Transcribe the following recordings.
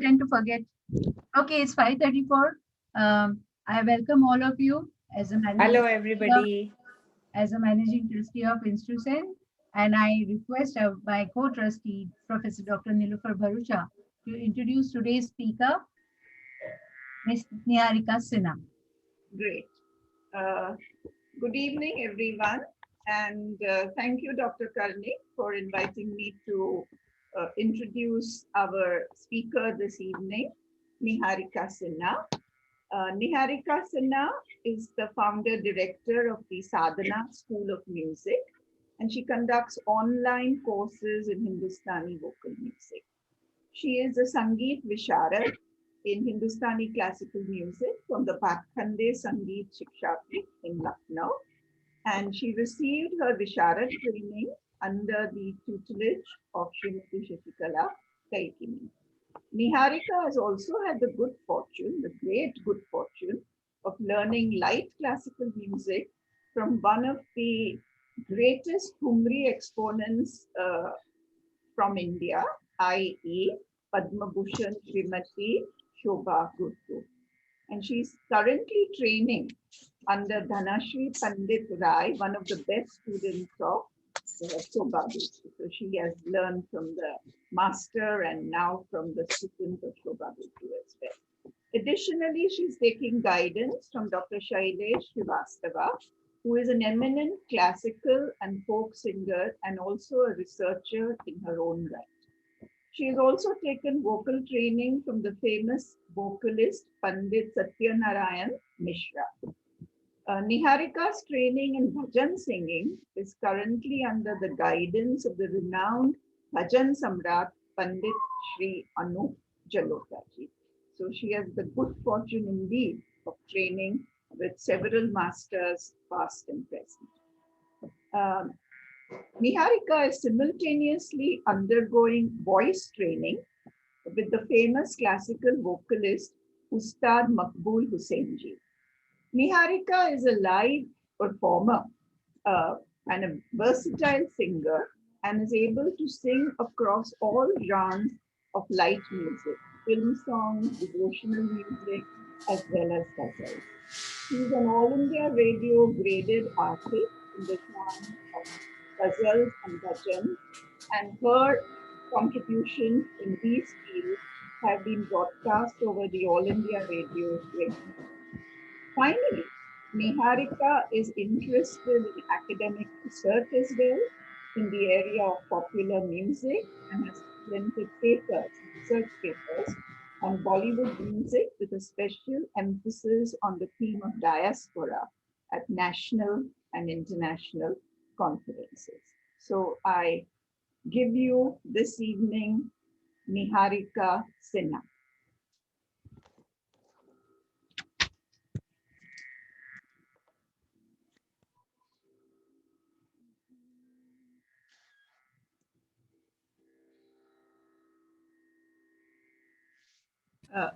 tend to forget. Okay, it's 5:34. I welcome all of you as a Hello, managing trustee of, everybody. Institusen, and I request my co-trustee, Professor Dr. Nilufar Bharucha, to introduce today's speaker, Ms. Niharika Sinha. Great. Uh, Good evening, everyone. And thank you, Dr. Karnik, for inviting me to introduce our speaker this evening, Niharika Sinha. Niharika Sinha is the founder director of the Sadhana School of Music, and she conducts online courses in Hindustani vocal music. She is a Sangeet Visharad in Hindustani classical music from the Pakhande Sangeet Shikshapi in Lucknow, and she received her Visharad training under the tutelage of Srimati Shashikala Kaikini. Niharika has also had the great good fortune of learning light classical music from one of the greatest Thumri exponents from India, i.e. Padma Bhushan Srimati Shobha Gurtu. And she's currently training under Dhanashri Pandit Rai, one of the best students of Shobha Gurtu. So she has learned from the master and now from the student of Shobha Gurtu as well. Additionally, she's taking guidance from Dr. Shailesh Srivastava, who is an eminent classical and folk singer and also a researcher in her own right. She has also taken vocal training from the famous vocalist Pandit Satyanarayan Mishra. Niharika's training in bhajan singing is currently under the guidance of the renowned bhajan samrat Pandit Sri Anup Jalota ji. So she has the good fortune indeed of training with several masters, past and present. Um, Niharika is simultaneously undergoing voice training with the famous classical vocalist Ustad Makbul Hussain ji. Niharika is a live performer uh, and a versatile singer and is able to sing across all genres of light music, film songs, devotional music, as well as ghazals. She is an All India Radio graded artist in the genre of ghazals and bhajans, and her contributions in these fields have been broadcast over the All India Radio radio. Finally, Niharika is interested in academic research as well in the area of popular music and has presented research papers on Bollywood music with a special emphasis on the theme of diaspora at national and international conferences. So I give you this evening Niharika Sinha. Uh,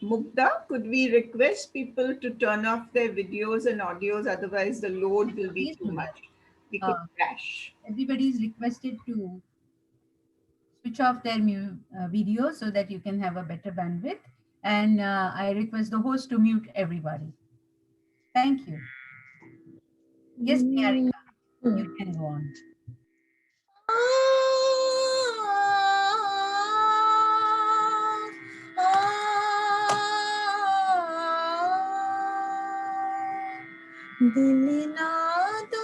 Mukta, could we request people to turn off their videos and audios? Otherwise, the load will be Please too do that. much. We could Uh, crash. Everybody is requested to switch off their video so that you can have a better bandwidth. And I request the host to mute everybody. Thank you. Yes, Niharika, you can go on. दिल नादा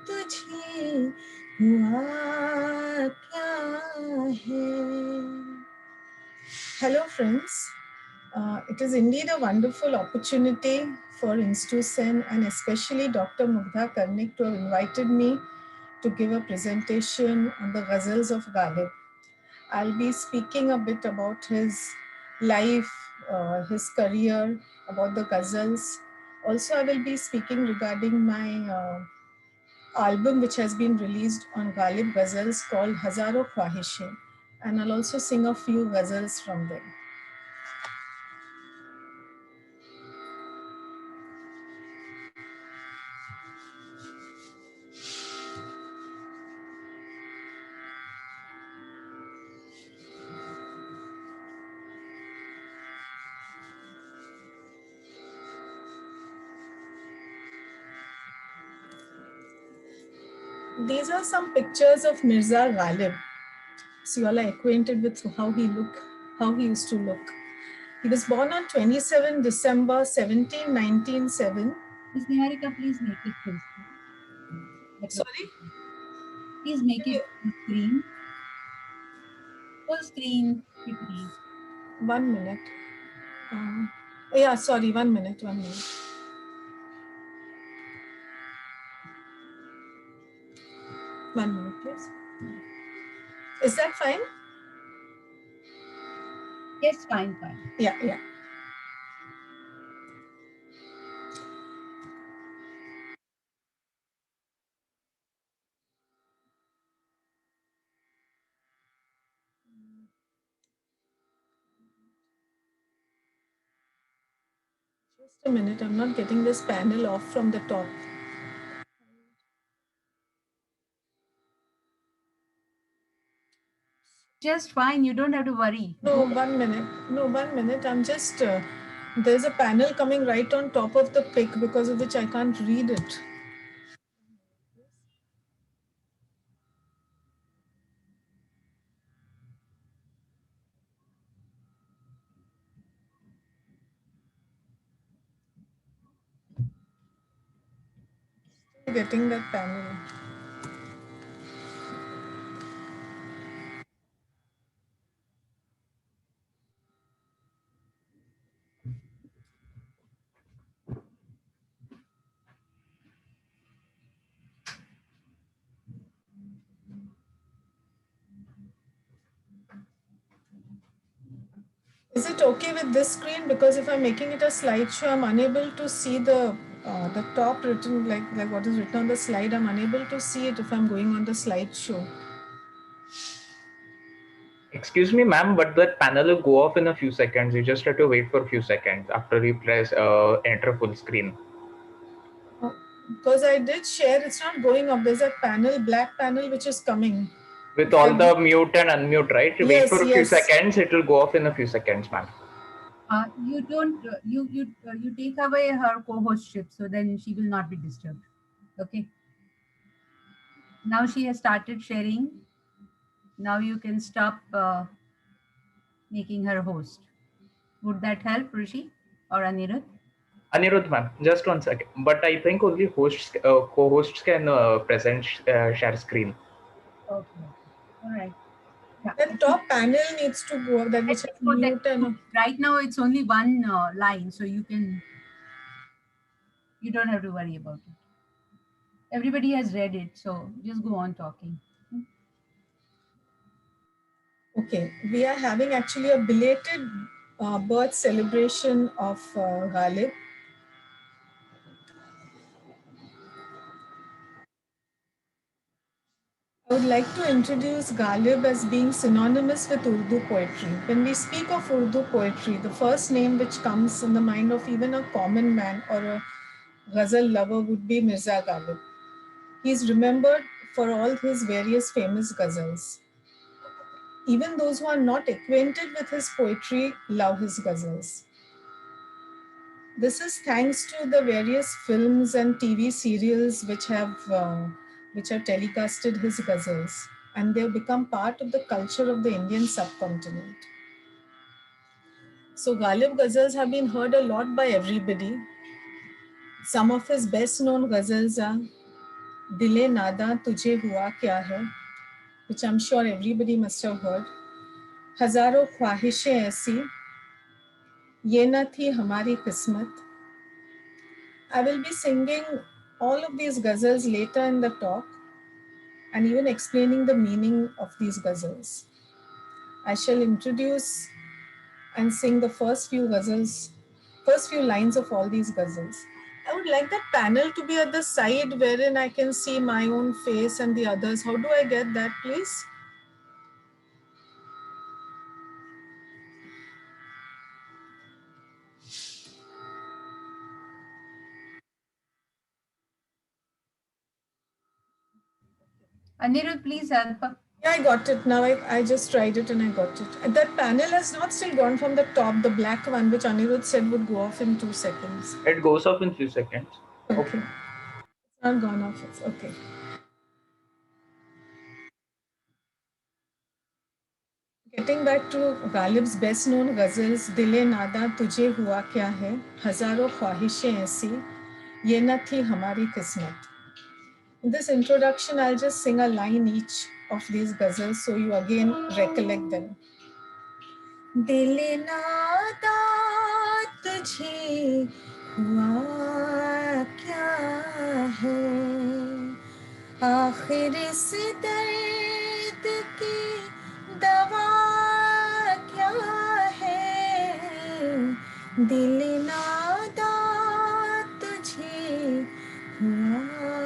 तुझे हुआ क्या है. Hello friends, it is indeed a wonderful opportunity for Institusen and especially Dr. Mugdha Karnik to have invited me to give a presentation on the ghazals of Ghalib. I'll be speaking a bit about his life, his career, about the ghazals. Also, I will be speaking regarding my album which has been released on Ghalib Ghazals called Hazaro Khwahishein, and I'll also sing a few ghazals from them. these are some pictures of Mirza Ghalib. So you all are acquainted with how he used to look. He was born on 27 December 1797. Miss Niharika, please make it full screen. That looks Sorry? okay. Please make it full screen. Full screen, PPT. 1 minute. Yeah, sorry, 1 minute, 1 minute. One minute, please. Is that fine? Yes, fine, fine. Yeah, yeah. Just a minute, I'm not getting this panel off from the top. Just fine. You don't have to worry. No, 1 minute. No, 1 minute. I'm just, there's a panel coming right on top of the pic because of which I can't read it. Still getting that panel. Is it okay with this screen? Because if I'm making it a slideshow, I'm unable to see the top written, like what is written on the slide. I'm unable to see it if I'm going on the slideshow. Excuse me, ma'am, but that panel will go off in a few seconds. You just have to wait for a few seconds after you press enter full screen. Because I did share, it's not going up. There's a panel, black panel, which is coming. With all the mute and unmute, right? Yes, Wait for a few yes. seconds. It will go off in a few seconds, ma'am. You don't. You take away her co-hostship, so then she will not be disturbed. Okay. Now she has started sharing. Now you can stop making her host. Would that help, Rishi or Anirudh? Anirudh, ma'am, just 1 second. But I think only hosts, co-hosts can present share screen. Okay. All right. Yeah. The top panel needs to go up, that which has So mute and right now it's only one line, so you don't have to worry about it. Everybody has read it, so just go on talking. okay. We are having actually a belated birth celebration of Ghalib. I would like to introduce Ghalib as being synonymous with Urdu poetry. When we speak of Urdu poetry, the first name which comes in the mind of even a common man or a ghazal lover would be Mirza Ghalib. He is remembered for all his various famous ghazals. Even those who are not acquainted with his poetry love his ghazals. This is thanks to the various films and TV serials which have telecasted his ghazals, and they've become part of the culture of the Indian subcontinent. So Ghalib ghazals have been heard a lot by everybody. Some of his best known ghazals are Dile Nada Tujhe Hua Kya Hai, which I'm sure everybody must have heard. Hazaro Khwahishein Aisi, Ye Na Thi Hamari Qismat. I will be singing all of these ghazals later in the talk and even explaining the meaning of these ghazals. I shall introduce and sing the first few lines of all these ghazals. I would like that panel to be at the side wherein I can see my own face and the others. How do I get that, please? Anirudh, please help. Yeah, I got it. Now I just tried it and I got it. And that panel has not still gone from the top, the black one, which Anirudh said would go off in 2 seconds. It goes off in few seconds. Okay. It's not gone off. Okay. Getting back to Ghalib's best known ghazals, Dile Nada Tujhe Hua Kya Hai, Hazaron Khwahishein Aisi, Ye Na Thi Hamari Kismat. In this introduction, I'll just sing a line each of these ghazals so you again recollect them. दिल नादा तुझे हुआ क्या है, आखिर इस दर्द की दवा क्या है, दिल नादा तुझे हुआ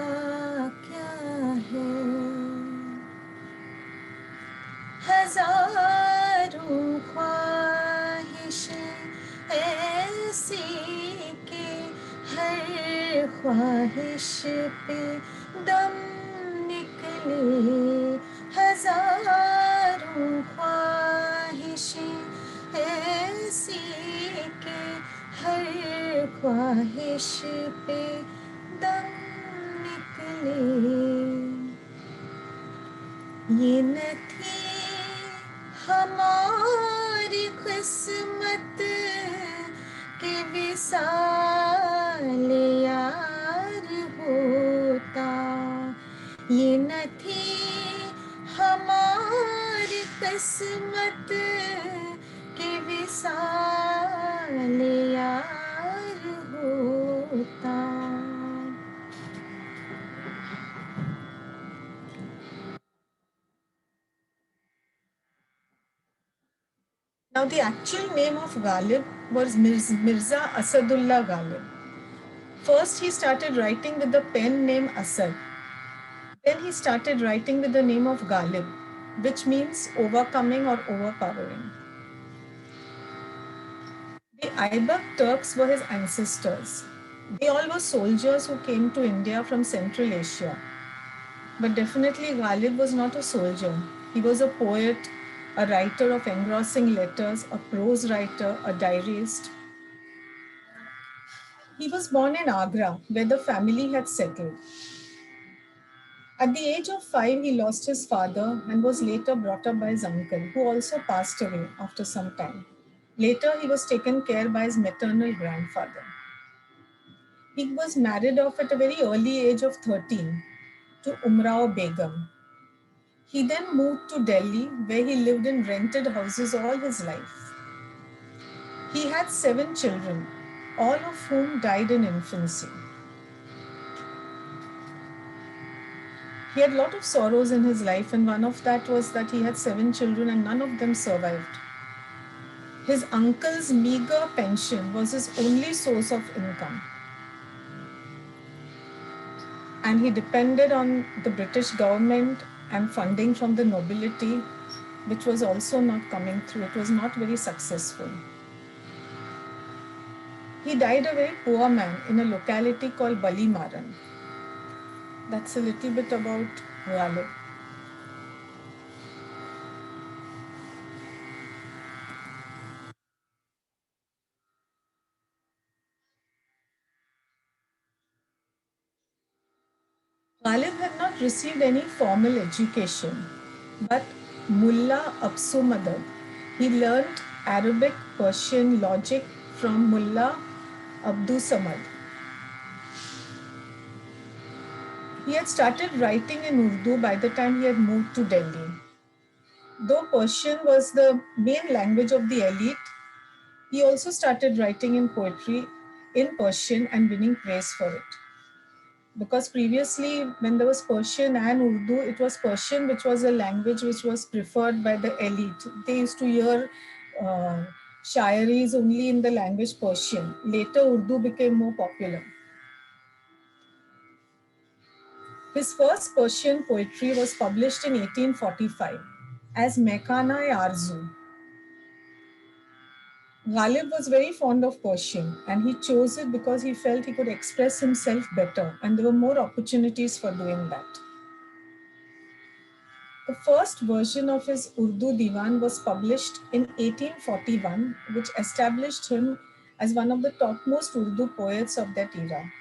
क्या है, हजारों ख्वाहिशें ऐसी के हर ख्वाहिश पे दम निकले, हजारों ख्वाहिशें ऐसी के हर ख्वाहिश पे दम निकले, ये न थी हमारी किस्मत के विसाल यार होता, ये न थी हमारी किस्मत के विसाल यार होता. Now, the actual name of Ghalib was Mirza Asadullah Ghalib. First, he started writing with the pen name Asad. Then he started writing with the name of Ghalib, which means overcoming or overpowering. The Aibak Turks were his ancestors. They all were soldiers who came to India from Central Asia. But definitely Ghalib was not a soldier. He was a poet, a writer of engrossing letters, a prose writer, a diarist. He was born in Agra, where the family had settled. At the age of 5, he lost his father and was later brought up by his uncle, who also passed away after some time. Later, he was taken care by his maternal grandfather. He was married off at a very early age of 13 to Umrao Begum. He then moved to Delhi, where he lived in rented houses all his life. He had 7 children, all of whom died in infancy. He had a lot of sorrows in his life, and one of that was that he had 7 children and none of them survived. His uncle's meager pension was his only source of income. And he depended on the British government and funding from the nobility, which was also not coming through. It was not very successful. He died a very poor man in a locality called Balimaran. That's a little bit about Ghalib. Ghalib had not received any formal education, but Mullah Absu Madad. He learned Arabic, Persian, logic from Mullah Abdu Samad. He had started writing in Urdu by the time he had moved to Delhi. Though Persian was the main language of the elite, he also started writing in poetry in Persian and winning praise for it. Because previously, when there was Persian and Urdu, it was Persian, which was a language which was preferred by the elite. They used to hear shairis only in the language Persian. Later, Urdu became more popular. His first Persian poetry was published in 1845 as Mekhana-e-Arzu. Ghalib was very fond of Persian, and he chose it because he felt he could express himself better, and there were more opportunities for doing that. The first version of his Urdu Diwan was published in 1841, which established him as one of the topmost Urdu poets of that era.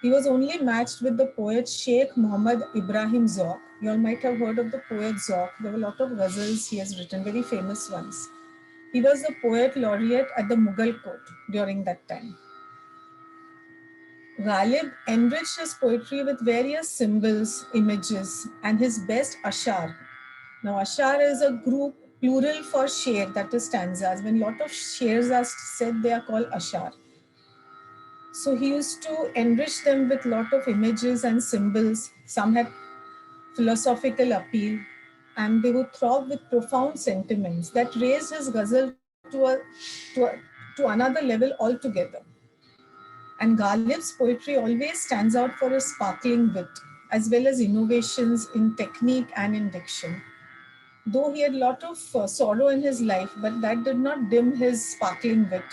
He was only matched with the poet Sheikh Muhammad Ibrahim Zauq. You all might have heard of the poet Zauq. There were a lot of ghazals he has written, very famous ones. He was the poet laureate at the Mughal court during that time. Ghalib enriched his poetry with various symbols, images, and his best ashar. Now, ashar is a group plural for sher, that is stanzas. When a lot of shares are said, they are called ashar. So he used to enrich them with a lot of images and symbols. Some had philosophical appeal, and they would throb with profound sentiments that raised his ghazal to another level altogether. And Ghalib's poetry always stands out for his sparkling wit, as well as innovations in technique and in diction. Though he had a lot of sorrow in his life, but that did not dim his sparkling wit.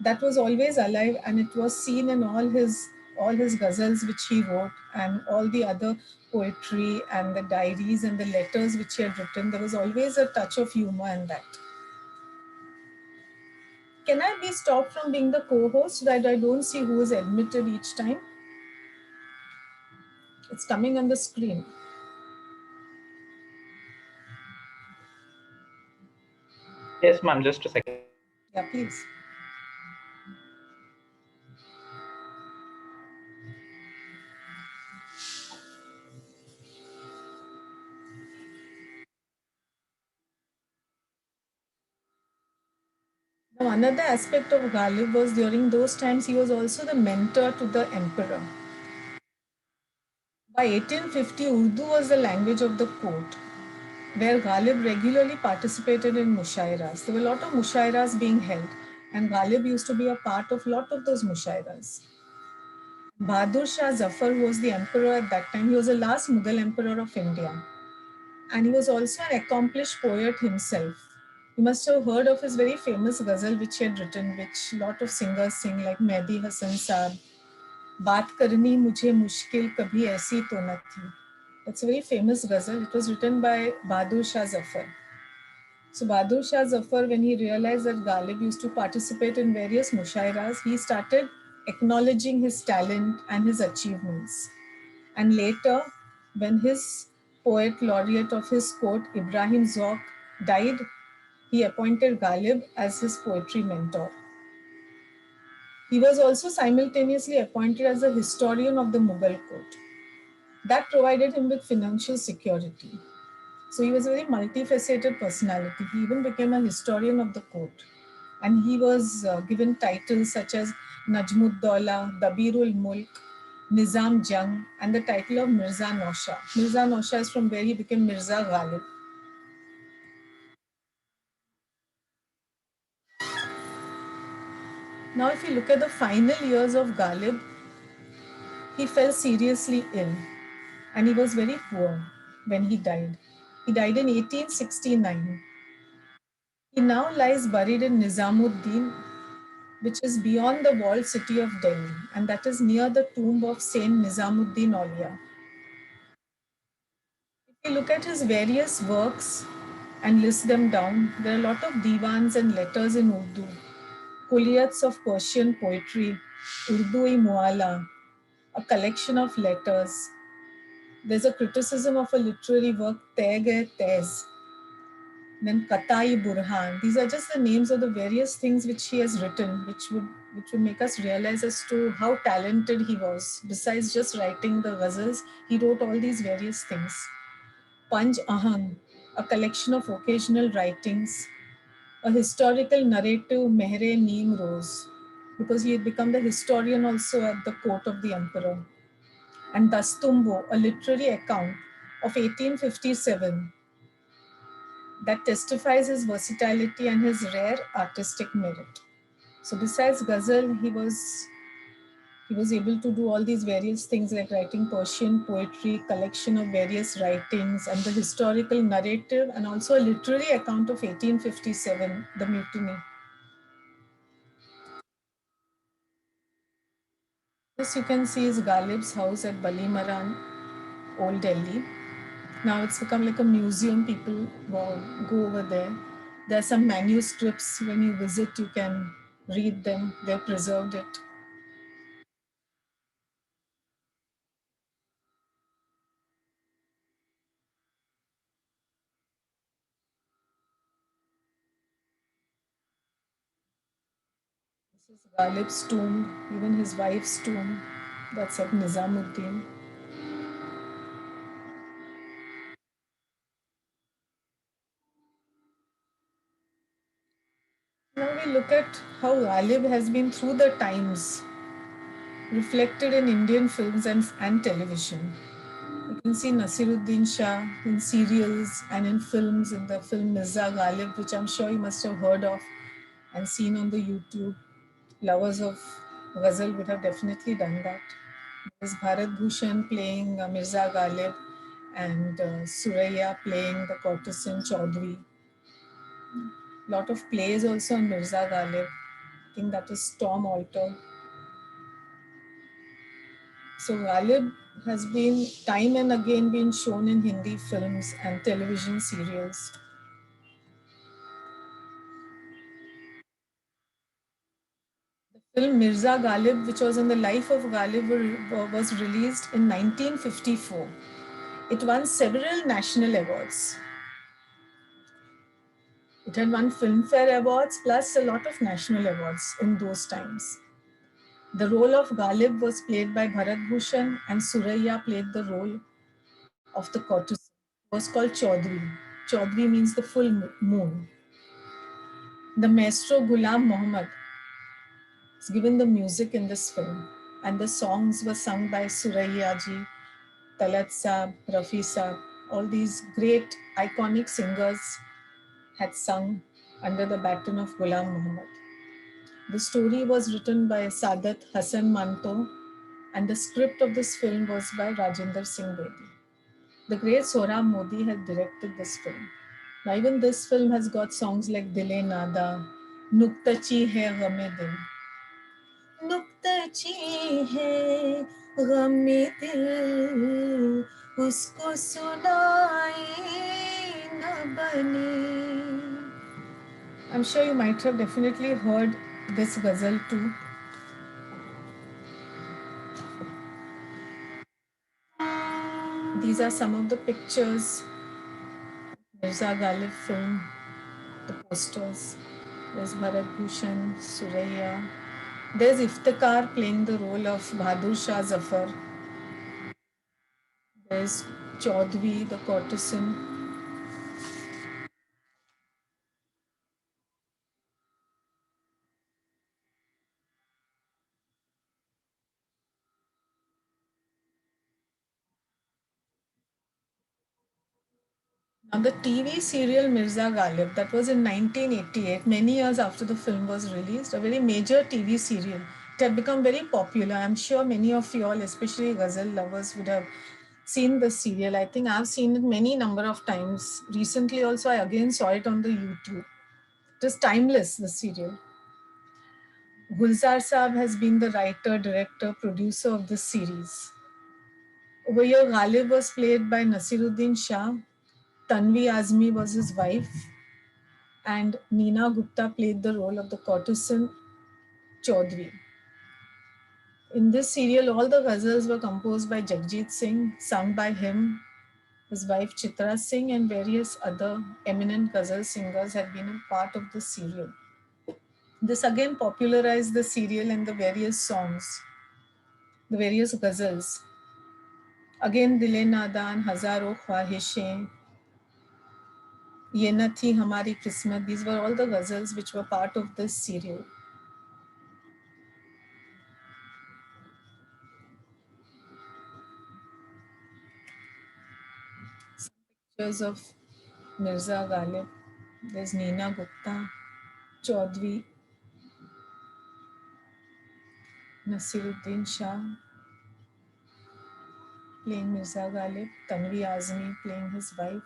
That was always alive, and it was seen in all his ghazals which he wrote, and all the other poetry and the diaries and the letters which he had written. There was always a touch of humor in that. Can I be stopped from being the co-host so that I don't see who is admitted each time? It's coming on the screen. Yes, ma'am. Just a second. Yeah, please. Now, another aspect of Ghalib was during those times he was also the mentor to the emperor. By 1850, Urdu was the language of the court, where Ghalib regularly participated in mushairas. There were a lot of mushairas being held, and Ghalib used to be a part of a lot of those mushairas. Bahadur Shah Zafar, who was the emperor at that time, he was the last Mughal emperor of India. And he was also an accomplished poet himself. You must have heard of his very famous ghazal which he had written, which a lot of singers sing, like Mehdi Hasan Saab, Baat Karni Mujhe Mushkil Kabhi Aisi To Na Thi. That's a very famous ghazal. It was written by Bahadur Shah Zafar. So Bahadur Shah Zafar, when he realized that Ghalib used to participate in various mushairas, he started acknowledging his talent and his achievements. And later, when his poet laureate of his court, Ibrahim Zauq, died, he appointed Ghalib as his poetry mentor. He was also simultaneously appointed as a historian of the Mughal court. That provided him with financial security. So he was a very multifaceted personality. He even became a historian of the court. And he was given titles such as Najmud-Dawla, Dabirul Mulk, Nizam Jang, and the title of Mirza Nausha. Mirza Nausha is from where he became Mirza Ghalib. Now, if you look at the final years of Ghalib, he fell seriously ill and he was very poor when he died. He died in 1869. He now lies buried in Nizamuddin, which is beyond the walled city of Delhi, and that is near the tomb of Saint Nizamuddin Aulia. If you look at his various works and list them down, there are a lot of divans and letters in Urdu, kulliyats of Persian poetry, Urdu-i Muala, a collection of letters. There's a criticism of a literary work, Tez, then Katai Burhan. These are just the names of the various things which he has written, which would make us realize as to how talented he was. Besides just writing the ghazals, he wrote all these various things. Panj Ahang, a collection of occasional writings, a historical narrative, Mehre Neem Rose, because he had become the historian also at the court of the emperor. And Dastumbo, a literary account of 1857 that testifies his versatility and his rare artistic merit. So besides ghazal, he was able to do all these various things like writing Persian poetry, collection of various writings, and the historical narrative, and also a literary account of 1857, the mutiny. This you can see is Ghalib's house at Balimaran, Old Delhi. Now it's become like a museum. People go over there. There are some manuscripts. When you visit, you can read them. They've preserved it. This is Ghalib's tomb, even his wife's tomb. That's at Nizamuddin. Now we look at how Ghalib has been through the times, reflected in Indian films and television. You can see Nasiruddin Shah in serials and in films, in the film Mirza Ghalib, which I'm sure you must have heard of and seen on the YouTube. Lovers of Ghazal would have definitely done that. There's Bharat Bhushan playing Mirza Ghalib and Suraya playing the courtesan Chaudhary. Lot of plays also on Mirza Ghalib. I think that is Storm Alter. So Ghalib has been time and again been shown in Hindi films and television serials. The film Mirza Ghalib, which was on the life of Ghalib, was released in 1954. It won several national awards. It had won Filmfare Awards plus a lot of national awards in those times. The role of Ghalib was played by Bharat Bhushan and Suraya played the role of the courtesan. It was called Chaudhary. Chaudhary means the full moon. The maestro Ghulam Muhammad is given the music in this film, and the songs were sung by Suraya ji, Talat Saab, Rafi Saab. All these great iconic singers had sung under the baton of Ghulam Muhammad. The story was written by Saadat Hassan Manto, and the script of this film was by Rajendra Singh Bedi. The great Sohrab Modi had directed this film. Now, even this film has got songs like Dile Nada, Nuktachi Hai Ghame Dil. Nuktachi hai ghame dil, usko sunaye na bane. I'm sure you might have definitely heard this ghazal too. These are some of the pictures. Mirza Ghalib film, the posters. There's Bharat Bhushan, Suraya. There's Iftikhar playing the role of Bahadur Shah Zafar. There's Chaudhary, the courtesan. Now, the TV serial Mirza Ghalib, that was in 1988, many years after the film was released, a very major TV serial. It had become very popular. I'm sure many of you all, especially ghazal lovers, would have seen the serial. I think I've seen it many number of times. Recently also, I again saw it on the YouTube. It is timeless, the serial. Gulzar Saab has been the writer, director, producer of this series. Over here, Ghalib was played by Nasiruddin Shah. Tanvi Azmi was his wife, and Neena Gupta played the role of the courtesan Chaudhary. In this serial, all the ghazals were composed by Jagjit Singh, sung by him, his wife Chitra Singh, and various other eminent ghazal singers had been a part of the serial. This again popularized the serial and the various songs, the various ghazals. Again, Dile Nadan, Hazaro Khwahishein, Ye Na Thi Hamari Kismat, these were all the ghazals which were part of this serial. Some pictures of Mirza Ghalib. There's Neena Gupta, Chaudhary, Nasiruddin Shah playing Mirza Ghalib, Tanvi Azmi playing his wife.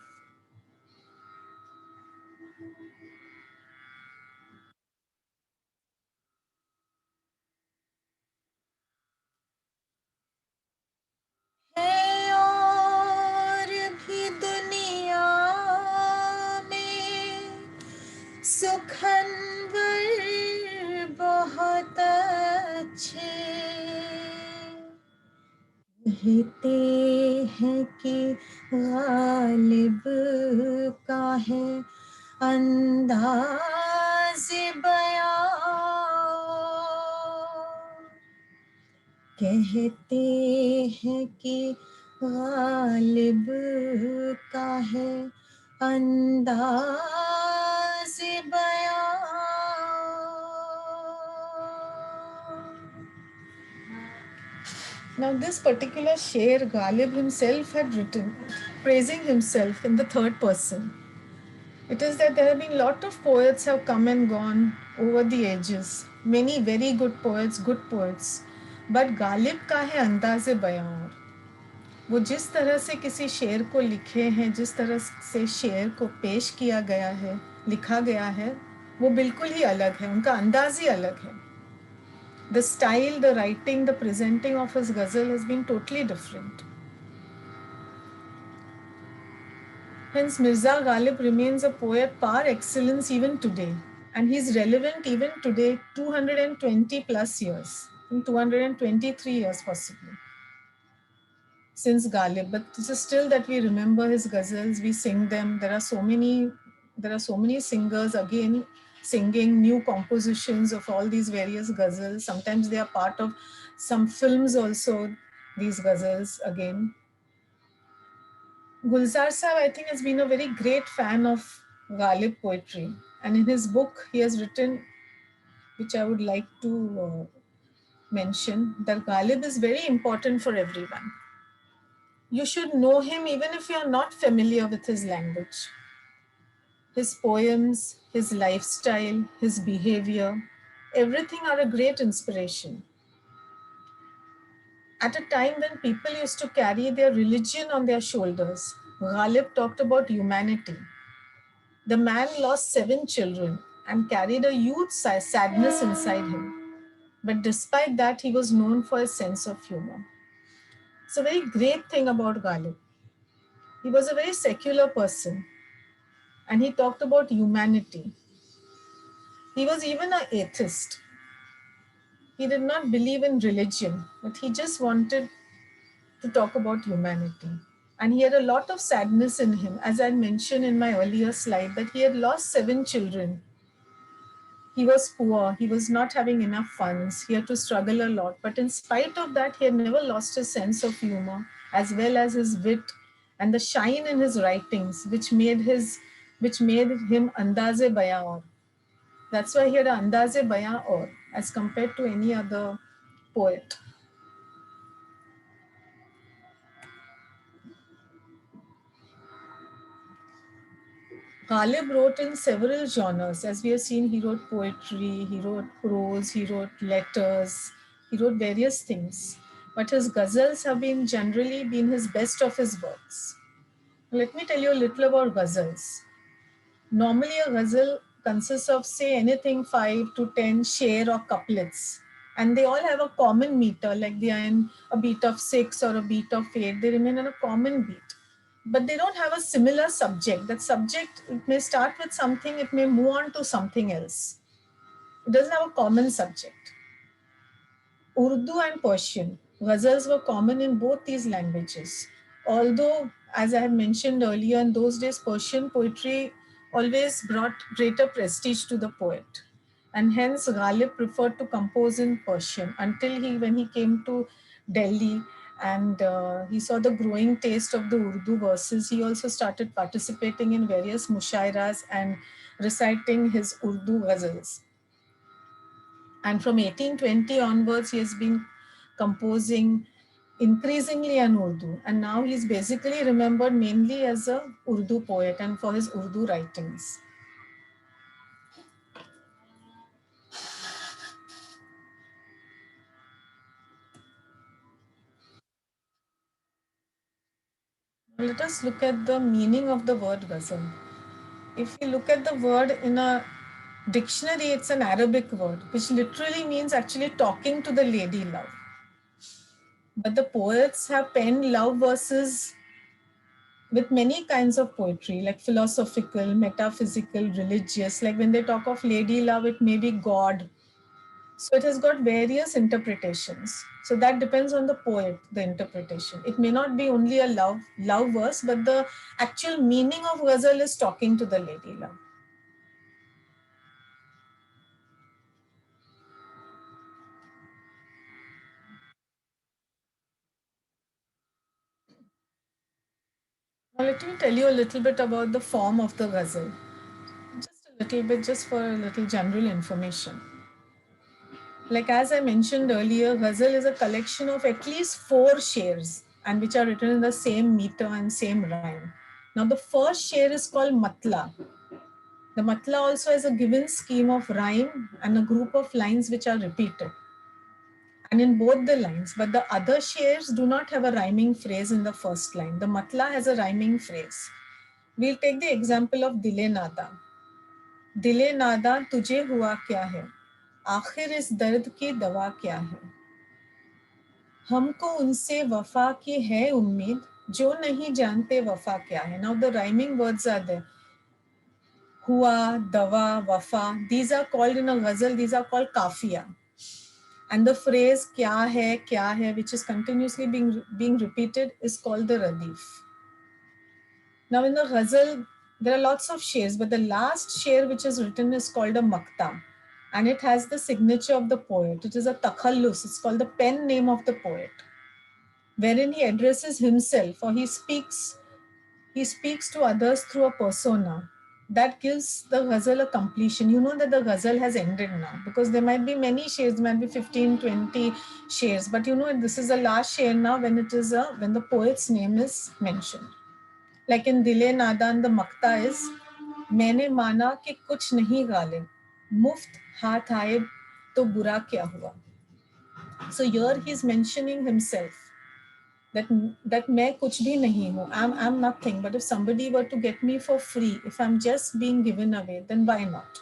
है और भी दुनिया में सुखनवर बहुत अच्छे कहते हैं कि गालिब का है अंदाज़ बयां कहते हैं कि गालिब का है अंदाज़ बयां। Now this particular sher Ghalib himself had written, praising himself in the third person. It is that there have been a lot of poets have come and gone over the ages. Many very good poets, but Ghalib का है अंदाज़े बयां और वो जिस तरह से किसी शेर को लिखे हैं, जिस तरह से शेर को पेश किया गया है, लिखा गया है, वो बिल्कुल ही अलग है, उनका अंदाज ही अलग है. The style, the writing, the presenting of his ghazal has been totally different. Hence, Mirza Ghalib remains a poet par excellence even today, and he's relevant even today, 220 plus years, 223 years possibly, since Ghalib. But this is still that we remember his ghazals, we sing them. There are so many singers again singing new compositions of all these various ghazals. Sometimes they are part of some films also, these ghazals again. Gulzar Sahib, I think, has been a very great fan of Ghalib poetry. And in his book, he has written, which I would like to mention, that Ghalib is very important for everyone. You should know him even if you are not familiar with his language. His poems, his lifestyle, his behavior, everything are a great inspiration. At a time when people used to carry their religion on their shoulders, Ghalib talked about humanity. The man lost 7 children and carried a huge sadness inside him. But despite that, he was known for his sense of humor. It's a very great thing about Ghalib. He was a very secular person and he talked about humanity. He was even an atheist. He did not believe in religion, but he just wanted to talk about humanity. And he had a lot of sadness in him, as I mentioned in my earlier slide, that he had lost 7 children. He was poor, he was not having enough funds, he had to struggle a lot. But in spite of that, he had never lost his sense of humor, as well as his wit and the shine in his writings, which made him Andaze Bayan Aur. That's why he had Andaze Bayan Aur as compared to any other poet. Ghalib wrote in several genres. As we have seen, he wrote poetry, he wrote prose, he wrote letters, he wrote various things. But his ghazals have generally been his best of his works. Let me tell you a little about ghazals. Normally, a ghazal consists of, say, anything 5 to 10 sher or couplets. And they all have a common meter, like they are in a beat of 6 or a beat of 8. They remain on a common beat. But they don't have a similar subject. That subject, it may start with something, it may move on to something else. It doesn't have a common subject. Urdu and Persian, ghazals were common in both these languages. Although, as I had mentioned earlier, in those days, Persian poetry always brought greater prestige to the poet. And hence, Ghalib preferred to compose in Persian until when he came to Delhi and he saw the growing taste of the Urdu verses. He also started participating in various mushairas and reciting his Urdu ghazals. And from 1820 onwards, he has been composing increasingly in Urdu. And now he's basically remembered mainly as a Urdu poet and for his Urdu writings. Let us look at the meaning of the word ghazal. If we look at the word in a dictionary, it's an Arabic word, which literally means actually talking to the lady love. But the poets have penned love verses with many kinds of poetry, like philosophical, metaphysical, religious. Like when they talk of lady love, it may be God. So it has got various interpretations. So that depends on the poet, the interpretation. It may not be only a love verse, but the actual meaning of ghazal is talking to the lady love. Now let me tell you a little bit about the form of the ghazal. Just a little bit, just for a little general information. Like as I mentioned earlier, ghazal is a collection of at least 4 shares and which are written in the same meter and same rhyme. Now the first share is called matla. The matla also has a given scheme of rhyme and a group of lines which are repeated. And in both the lines, but the other shares do not have a rhyming phrase in the first line. The matla has a rhyming phrase. We'll take the example of Dile Nada. Dile Nada tujhe hua kya hai? आखिर इस दर्द की दवा क्या है? हमको उनसे वफा की है उम्मीद जो नहीं जानते वफा क्या है. Now the rhyming words are there. Hua, dawa, wafa. These are called in a ghazal, these are called kafiya. And the phrase kya hai, which is continuously being repeated, is called the radif. Now in the ghazal, there are lots of shares, but the last share which is written is called a makta. And it has the signature of the poet. It is a takhallus. It's called the pen name of the poet, wherein he addresses himself, or he speaks to others through a persona. That gives the ghazal a completion. You know that the ghazal has ended now, because there might be many shares, might be 15, 20 shares, but you know this is the last share now when when the poet's name is mentioned. Like in Dile Nadan, the makta is मैंने माना कि कुछ नहीं गालिब, मुफ्त हाथ आए तो बुरा क्या हुआ. So here he's mentioning himself that मैं कुछ भी नहीं हूँ, I'm nothing. But if somebody were to get me for free, if I'm just being given away, then why not?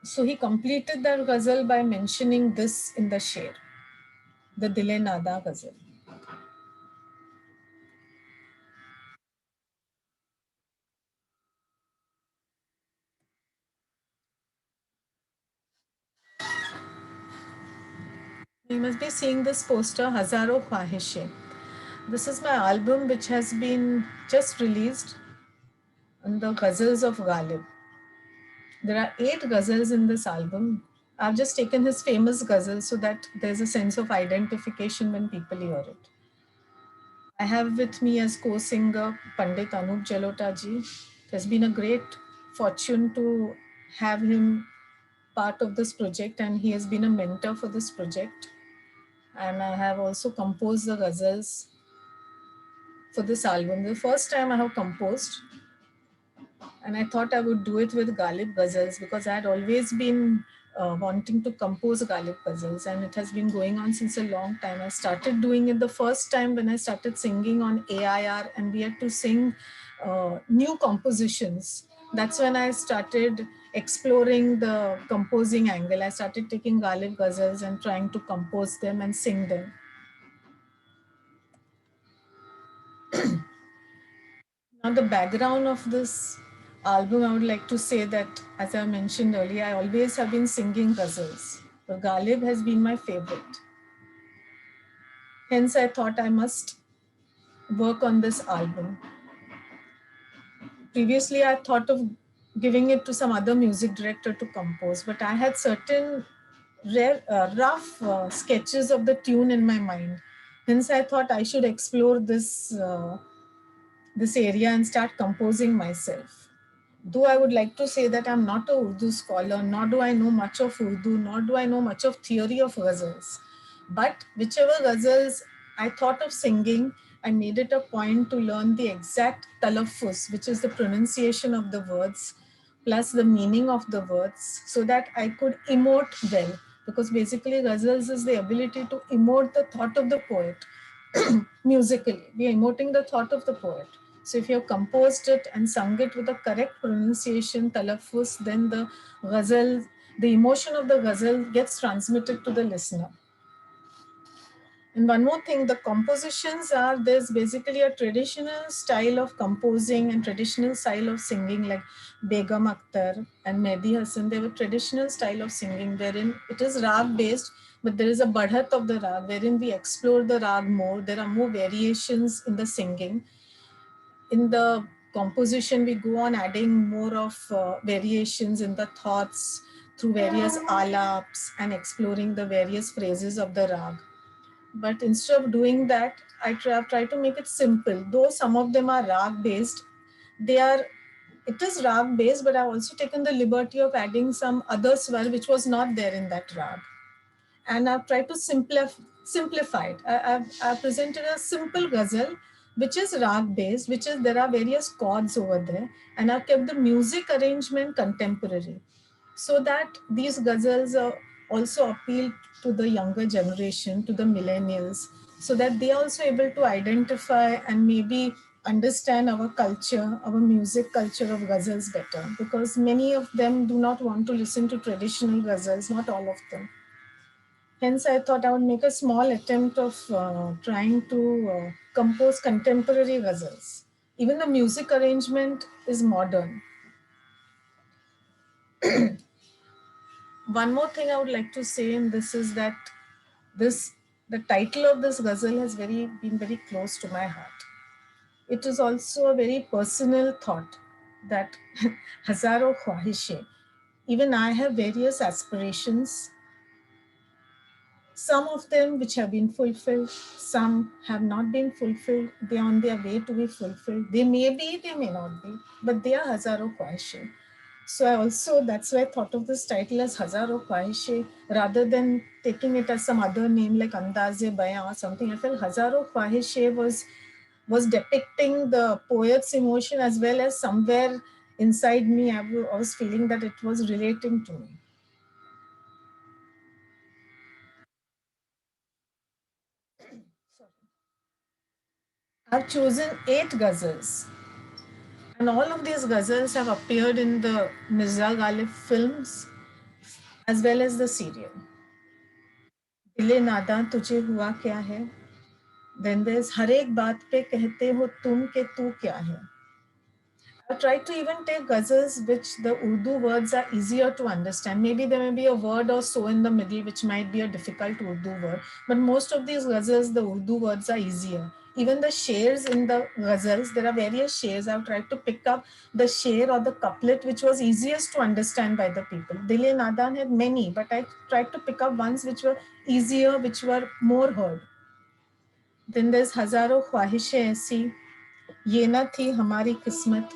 So he completed that ghazal by mentioning this in the sher, the Dile Nada ghazal. You must be seeing this poster, Hazaro Khwahishein. This is my album which has been just released on the ghazals of Ghalib. There are 8 ghazals in this album. I've just taken his famous ghazals so that there's a sense of identification when people hear it. I have with me as co-singer Pandit Anup Jalota ji. It has been a great fortune to have him part of this project, and he has been a mentor for this project. And I have also composed the ghazals for this album. The first time I have composed, and I thought I would do it with Ghalib ghazals because I had always been wanting to compose Ghalib ghazals, and it has been going on since a long time. I started doing it the first time when I started singing on AIR, and we had to sing new compositions. That's when I started exploring the composing angle. I started taking Ghalib ghazals and trying to compose them and sing them. Now the background of this album, I would like to say that, as I mentioned earlier, I always have been singing ghazals. But Ghalib has been my favorite. Hence, I thought I must work on this album. Previously, I thought of giving it to some other music director to compose, but I had certain rough sketches of the tune in my mind. Hence, I thought I should explore this area and start composing myself. Though I would like to say that I'm not a Urdu scholar, nor do I know much of Urdu, nor do I know much of theory of ghazals. But whichever ghazals I thought of singing, I made it a point to learn the exact talaffuz, which is the pronunciation of the words, plus the meaning of the words, so that I could emote well. Because basically ghazals is the ability to emote the thought of the poet musically. We are emoting the thought of the poet. So if you have composed it and sung it with the correct pronunciation, talaffuz, then the ghazal, the emotion of the ghazal gets transmitted to the listener. And one more thing, the compositions are, there's basically a traditional style of composing and traditional style of singing, like Begum Akhtar and Mehdi Hassan. They have a traditional style of singing wherein it is rag based, but there is a badhat of the rag wherein we explore the rag more. There are more variations in the singing. In the composition, we go on adding more of variations in the thoughts through various alaps and exploring the various phrases of the rag. But instead of doing that, I try to make it simple. Though some of them are rag based, it is rag based, but I've also taken the liberty of adding some other swar which was not there in that rag. And I've tried to simplify it. I've presented a simple ghazal, which is rag based, there are various chords over there, and I've kept the music arrangement contemporary, so that these ghazals also appeal to the younger generation, to the millennials, so that they are also able to identify and maybe understand our culture, our music culture of ghazals better, because many of them do not want to listen to traditional ghazals, not all of them. Hence, I thought I would make a small attempt of trying to compose contemporary ghazals. Even the music arrangement is modern. One more thing I would like to say in this is that the title of this ghazal has been very close to my heart. It is also a very personal thought that Hazaro Khwahishe. Even I have various aspirations. Some of them which have been fulfilled, some have not been fulfilled. They are on their way to be fulfilled. They may be, they may not be, but they are Hazaro Khwahishe. So that's why I thought of this title as Hazaro Khwahishe rather than taking it as some other name like Andaze Bayan or something. I felt Hazaro Khwahishe was depicting the poet's emotion, as well as somewhere inside me, I was feeling that it was relating to me. I've chosen 8 ghazals. And all of these ghazals have appeared in the Mirza Ghalib films as well as the serial. Dile Nada Tujhe Hua Kya Hai? Then there's Har Ek Baat Pe Kehte Ho Tum Ke Tu Kya Hai? I've tried to even take ghazals which the Urdu words are easier to understand. Maybe there may be a word or so in the middle which might be a difficult Urdu word. But most of these ghazals, the Urdu words are easier. Even the shares in the ghazals, there are various shares. I've tried to pick up the share or the couplet which was easiest to understand by the people. Dil-e Nadan had many, but I tried to pick up ones which were easier, which were more heard. Then there's Hazaro Khwahishe Aisi, Ye na thi hamari kismat,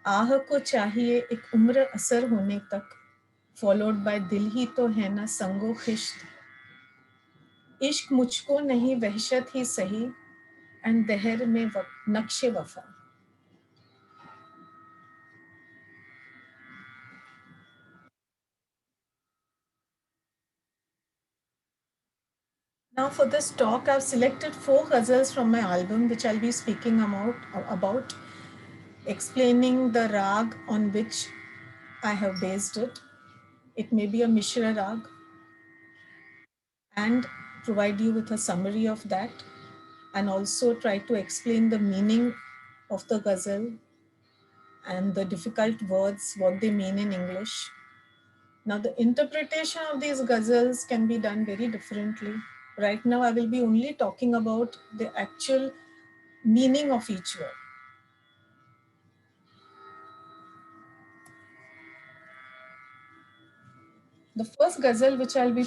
आह को चाहिए एक उम्र असर होने तक, followed by दिल ही तो है ना संगो खिश्त, इश्क मुझको नहीं वहशत ही सही, एंड दहर में नक्शे वफा. Now for this talk, I've selected 4 ghazals from my album, which I'll be speaking about, explaining the rag on which I have based it. It may be a Mishra rag, and provide you with a summary of that, and also try to explain the meaning of the ghazal and the difficult words, what they mean in English. Now, the interpretation of these ghazals can be done very differently. Right now, I will be only talking about the actual meaning of each word. The first ghazal which I'll be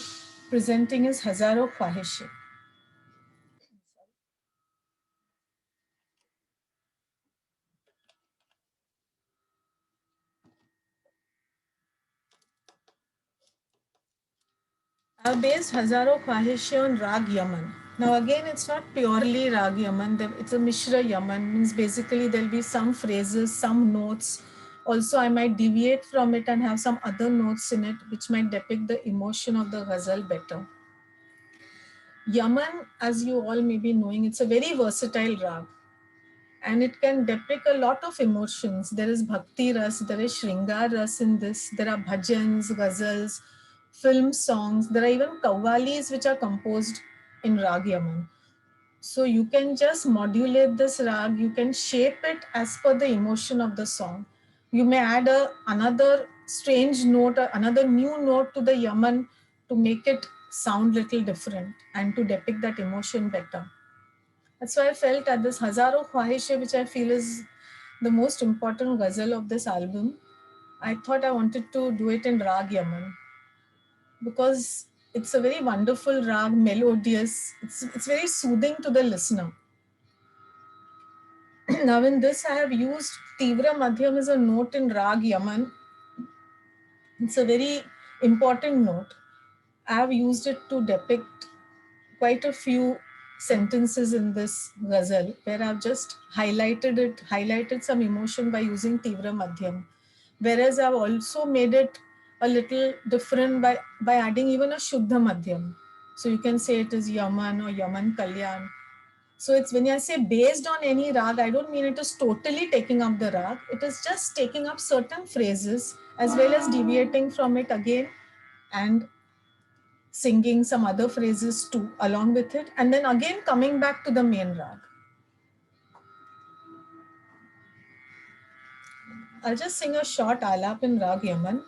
presenting is Hazaro Khwahishe. I've based Hazaro Khwahishe on Rag Yaman. Now again, it's not purely Rag Yaman, it's a Mishra Yaman, means basically there'll be some phrases, some notes. Also, I might deviate from it and have some other notes in it, which might depict the emotion of the ghazal better. Yaman, as you all may be knowing, it's a very versatile rag, and it can depict a lot of emotions. There is Bhakti Ras, there is Shringar Ras in this, there are bhajans, ghazals, film songs, there are even qawwalis which are composed in Rag Yaman. So you can just modulate this rag, you can shape it as per the emotion of the song. You may add another strange note or another new note to the Yaman to make it sound little different and to depict that emotion better. That's why I felt that this Hazaro Khwahishe, which I feel is the most important ghazal of this album, I thought I wanted to do it in Rag Yaman, because It's a very wonderful rag, melodious. It's very soothing to the listener. Now in this I have used Tivra Madhyam as a note in Rag Yaman. It's a very important note. I have used it to depict quite a few sentences in this ghazal where I've just highlighted some emotion by using Tivra Madhyam. Whereas I've also made it a little different by adding even a Shuddha Madhyam. So you can say it is Yaman or Yaman Kalyan. So it's when I say based on any rag, I don't mean it is totally taking up the rag. It is just taking up certain phrases as well as deviating from it again and singing some other phrases too along with it, and then again coming back to the main rag. I'll just sing a short alap in Rag Yaman.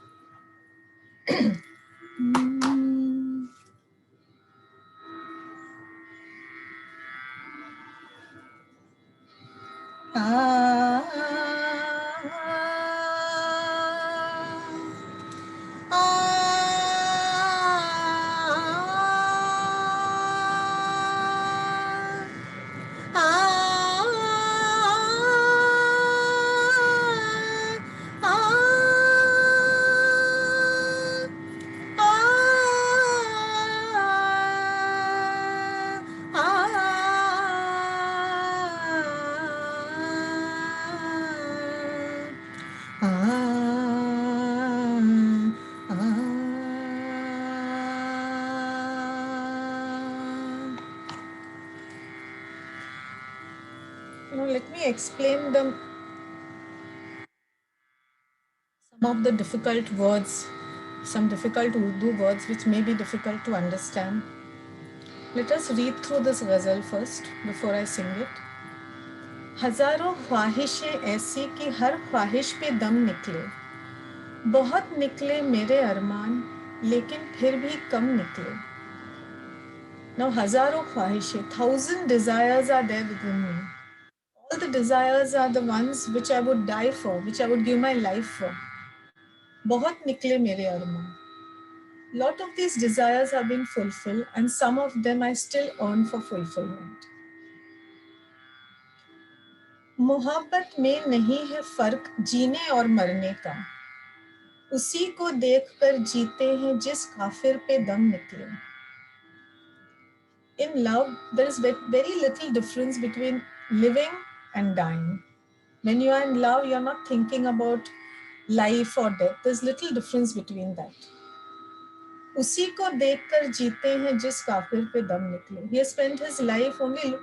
Let me explain some of the difficult words, some difficult Urdu words which may be difficult to understand. Let us read through this ghazal first before I sing it. हजारों ख्वाहिशें ऐसी कि हर ख्वाहिश पे दम निकले, बहुत निकले मेरे अरमान लेकिन फिर भी कम निकले. Now हजारों ख्वाहिशें, 1,000 desires are there within me. All the desires are the ones which I would die for, which I would give my life for. बहुत निकले मेरे अरमान. Lot of these desires have been fulfilled and some of them I still earn for fulfillment. मोहब्बत में नहीं है फर्क जीने और मरने का, उसी को देखकर जीते हैं जिस काफिर पे दम निकले. In love, there is very little difference between living and dying. When you are in love, you are not thinking about life or death. There's little difference between that. उसी को देखकर जीते हैं जिस काफिर पे दम निकले. He has spent his life only,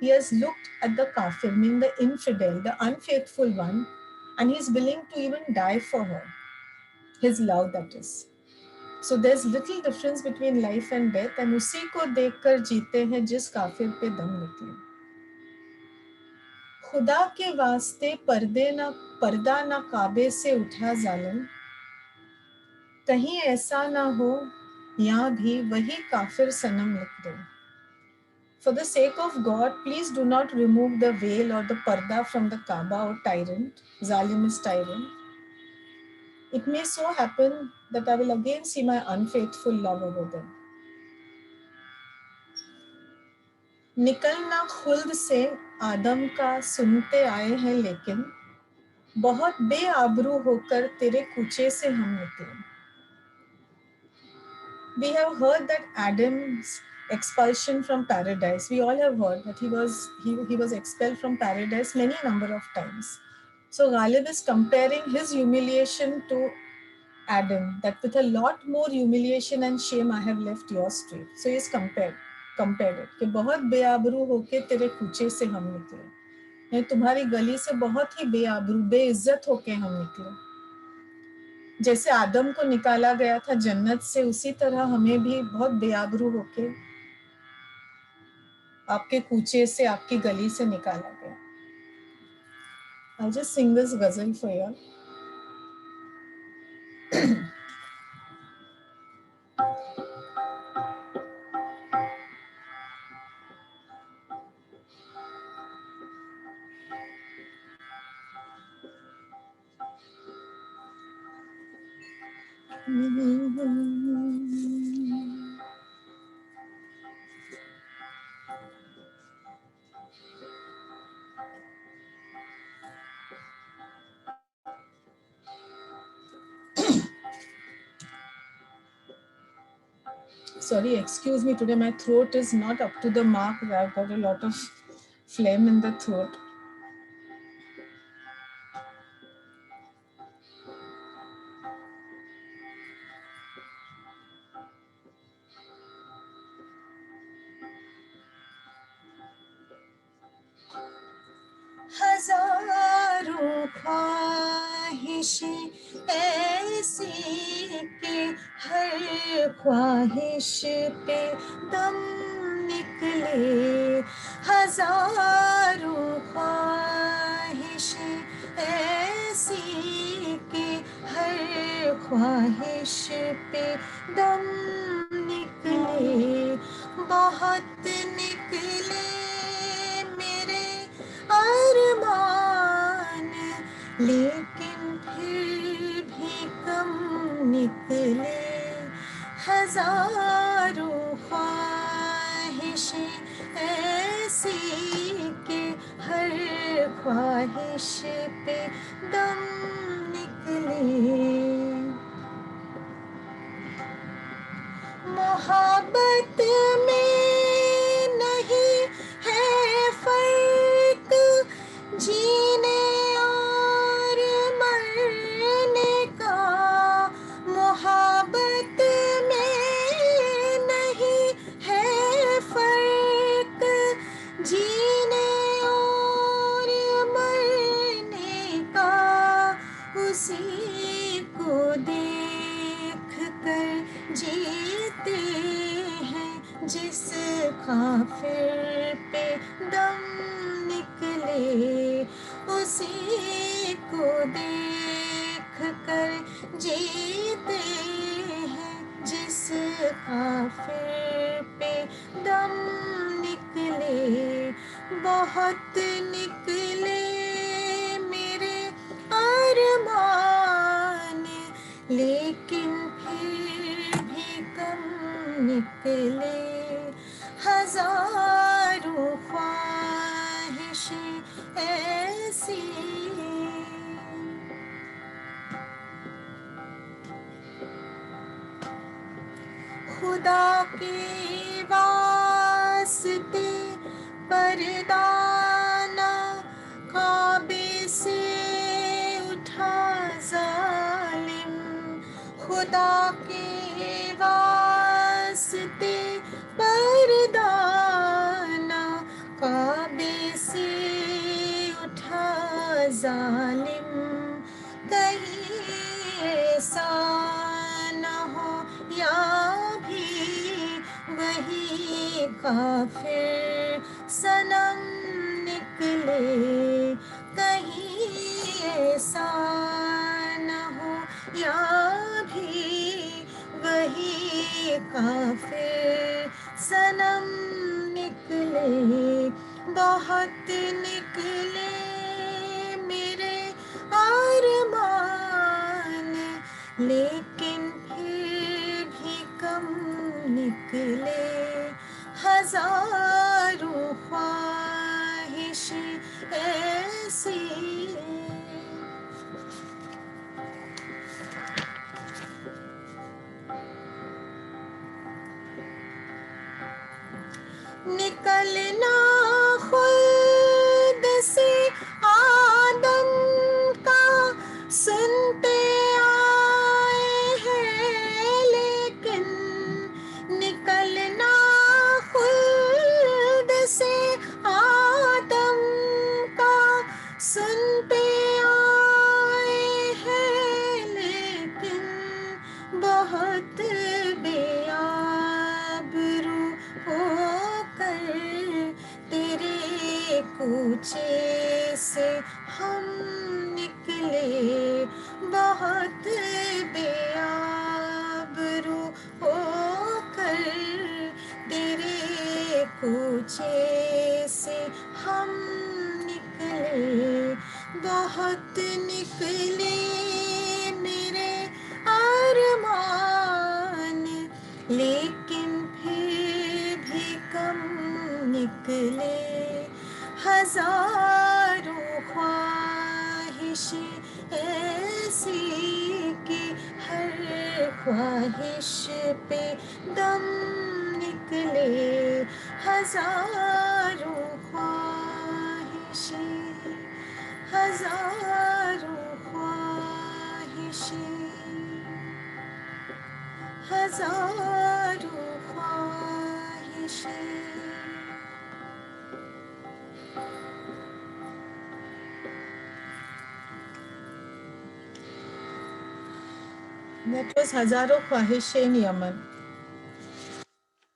he has looked at the kafir, meaning the infidel, the unfaithful one, and he's willing to even die for her. His love, that is. So there's little difference between life and death, and उसी को देखकर जीते हैं जिस काफिर पे दम निकले. खुदा के वास्ते पर्दा ना काबे से उठा जालिम, कहीं ऐसा ना हो यहाँ भी वही काफिर सनम लिख दे. For the sake of God, please do not remove the veil or the parda from the Kaaba or tyrant. Zalim is tyrant. It may so happen that I will again see my unfaithful love over them. निकलना खुल्द से आदम का सुनते आए हैं लेकिन बहुत बेआबरू होकर तेरे कूचे से हम निकले. We have heard that Adam's expulsion from paradise, we all have heard that he was expelled from paradise many number of times. So Ghalib is comparing his humiliation to Adam, that with a lot more humiliation and shame I have left your street. So he is compared it कि बहुत बेआबरू होके तेरे कूचे से हम निकले, तुम्हारी गली से बहुत ही बेआबरू बेइज्जत होके हम निकले. जैसे आदम को निकाला गया था जन्नत से, उसी तरह हमें भी बहुत बेआबरू होके आपके कूचे से, आपकी गली से निकाला गया. I'll just sing this ghazal for you. Sorry, excuse me, today my throat is not up to the mark. I've got a lot of phlegm in the throat. हजारों ख्वाहिशें ऐसी के हर ख्वाहिश पे दम निकले, हजारों ख्वाहिशें ऐसी के हर ख्वाहिश पे दम निकले, बहुत निकले मेरे अरमान, लेकिन फिर भी कम निकले, हजारों ख्वाहिशें ऐसी के हर ख्वाहिश पे दम निकले। मोहब्बत में नहीं है फर्क जीने और मरने का, मोहब्बत में नहीं है फर्क जीने और मरने का, उसी को देख कर जीते हैं जिस काफिर पे दम निकले, उसी को देख कर जीते हैं जिस काफिर पे दम निकले, बहुत निकले मेरे अरमान, लेकिन फिर भी कम निकले, हजारों ख्वाहिशें ऐसी। खुदा के वास्ते पर्दा ना काबे से उठा जालिम, खुदा के वास्ते पर्दा ना काबे से उठा जालिम, कहीं ऐसा न हो या भी वही काफिर सनम निकले, कहीं ऐसा न हो या भी वही काफिर सनम निकले, बहुत निकले मेरे अरमान, लेकिन फिर भी कम निकले, हजारों ख्वाहिशें ऐसी। निकलना खुद से आदम का सुनते आए हैं, लेकिन निकलना खुद से आदम का सुनते आए हैं, लेकिन बहुत बेआबरू होकर तेरे कूचे से हम निकले, बहुत बेआबरू होकर तेरे कूचे से हम निकले, बहुत निकले मेरे अरमान, लेकिन फिर भी कम निकले, हजारों ख्वाहिशें ऐसी। ख्वाहिश पे दम निकले, हजारों ख्वाहिशें, हजारों ख्वाहिशें, हजारों ख्वाहिशें. That was Hazaro Khwahish in Yaman.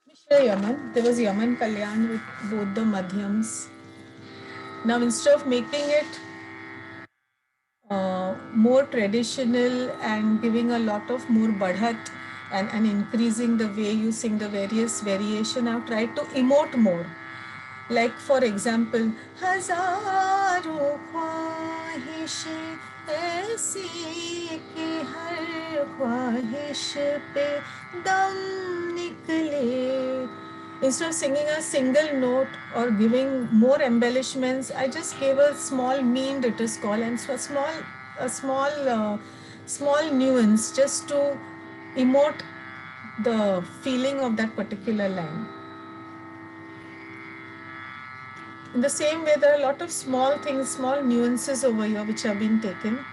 Mishra Yaman. There was Yaman Kalyan with both the Madhyams. Now, instead of making it more traditional and giving a lot of more badhat and increasing the way you sing the various variation, I've tried to emote more. Like for example, हजारों ख्वाहिशें ऐसी कि हर ख्वाहिश पे दम निकले. Instead of singing a single note or giving more embellishments, I just gave a small mean, it is called, and so small nuance just to emote the feeling of that particular line. In the same way, there are a lot of small things, small nuances over here which have been taken.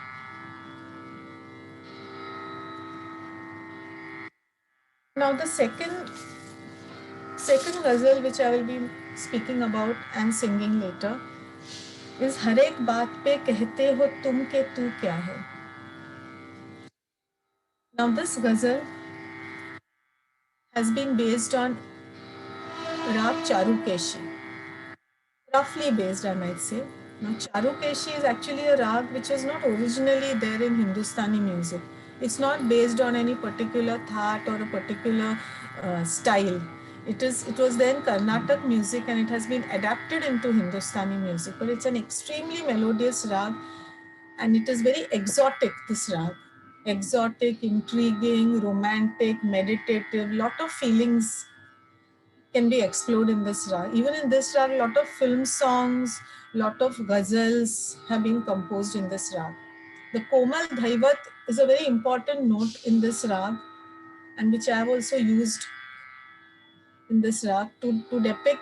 Now the second ghazal which I will be speaking about and singing later is हर एक बात पे कहते हो तुम के तू क्या है. Now this ghazal has been based on Rag Charukeshi. Roughly based, I might say. Now, Charukeshi is actually a rag which is not originally there in Hindustani music. It's not based on any particular thought or a particular style. It was then Carnatic music and it has been adapted into Hindustani music. But it's an extremely melodious rag and it is very exotic, this rag. Exotic, intriguing, romantic, meditative, lot of feelings can be explored in this rag. Even in this rag, a lot of film songs, lot of ghazals have been composed in this rag. The Komal Dhaivat is a very important note in this rag and which I have also used in this rag to depict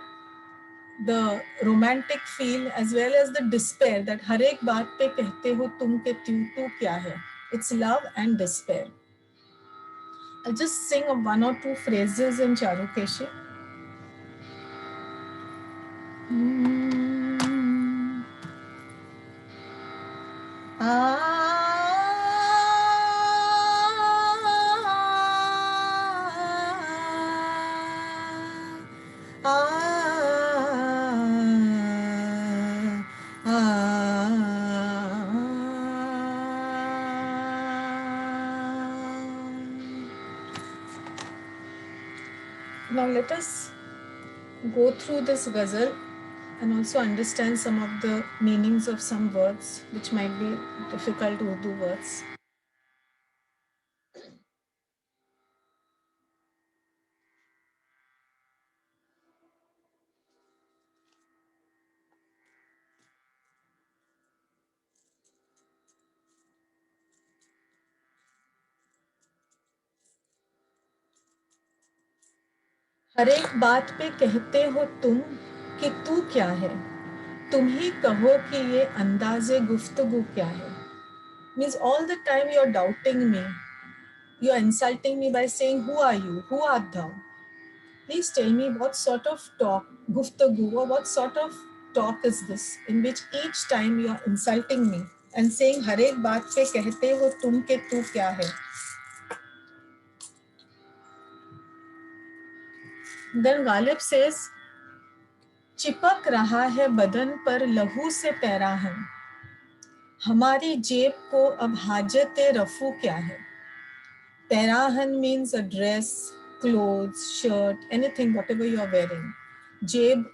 the romantic feel as well as the despair that har ek baat pe kehte ho tum ke tu kya hai. It's love and despair. I'll just sing one or two phrases in Charukeshi. Now let us go through this ghazal and also understand some of the meanings of some words which might be difficult Urdu words. हर एक बात पे कहते हो तुम कि तू क्या है, तुम ही कहो कि ये अंदाज़े गुफ्तगू क्या है. Means all the time you are doubting me, you are insulting me by saying who are you, who art thou. Please tell me what sort of talk, guftagoo, or what sort of talk is this in which each time you are insulting me and saying हर एक बात पे कहते हो तुम के तू क्या है. Then Ghalib says, चिपक रहा है बदन पर लहू से पैराहन, हमारी जेब को अब हाजत रफू क्या है. पैराहन means a dress, clothes, shirt, anything, whatever you are wearing. Jeb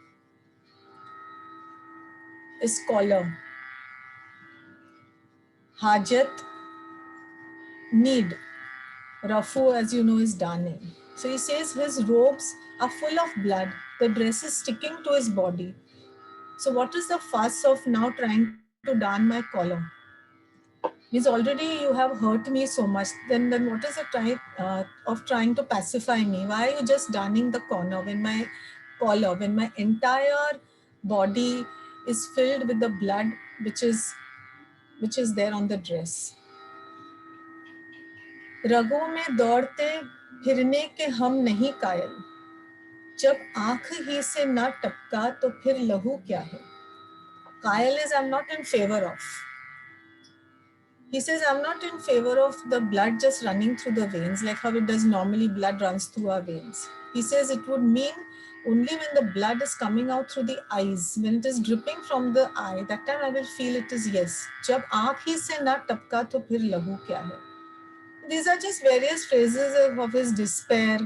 is collar. Hajat, need. Rafu, as you know, is darning. So he says his robes are full of blood. The dress is sticking to his body. So what is the fuss of now trying to darn my collar? Means already you have hurt me so much. Then what is the try of trying to pacify me? Why are you just darning the corner when my collar, when my entire body is filled with the blood which is there on the dress? रगों में दौड़ते फिरने के हम नहीं कायल, जब आंख ही से ना टपका तो फिर लहू क्या है? कायल is I'm not in favor of. He says I'm not in favor of the blood just running through the veins like how it does normally, blood runs through our veins. He says it would mean only when the blood is coming out through the eyes, when it is dripping from the eye, that time I will feel it is yes. जब आंख ही से ना टपका तो फिर लहू क्या है? These are just various phrases of his despair,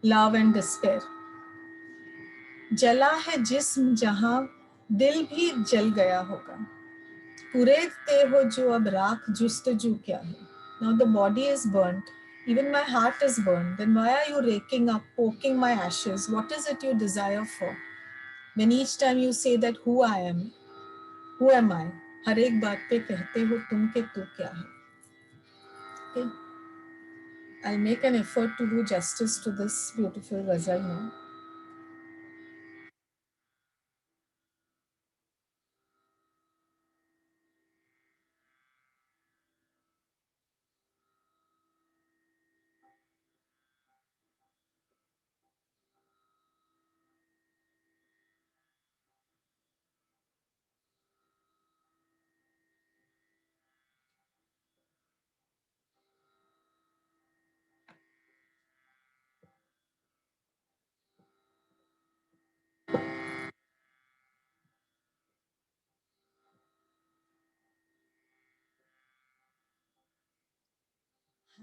love and despair. जला है जिस्म जहां दिल भी जल गया होगा, कुरेदते हो जो अब राख जुस्तजू क्या है? Now the body is burnt, even my heart is burned. Then why are you raking up, poking my ashes? What is it you desire for? When each time you say that who I am, who am I? हर एक बात पे कहते हो तुम के तू क्या है? Okay. I'll make an effort to do justice to this beautiful ghazal now.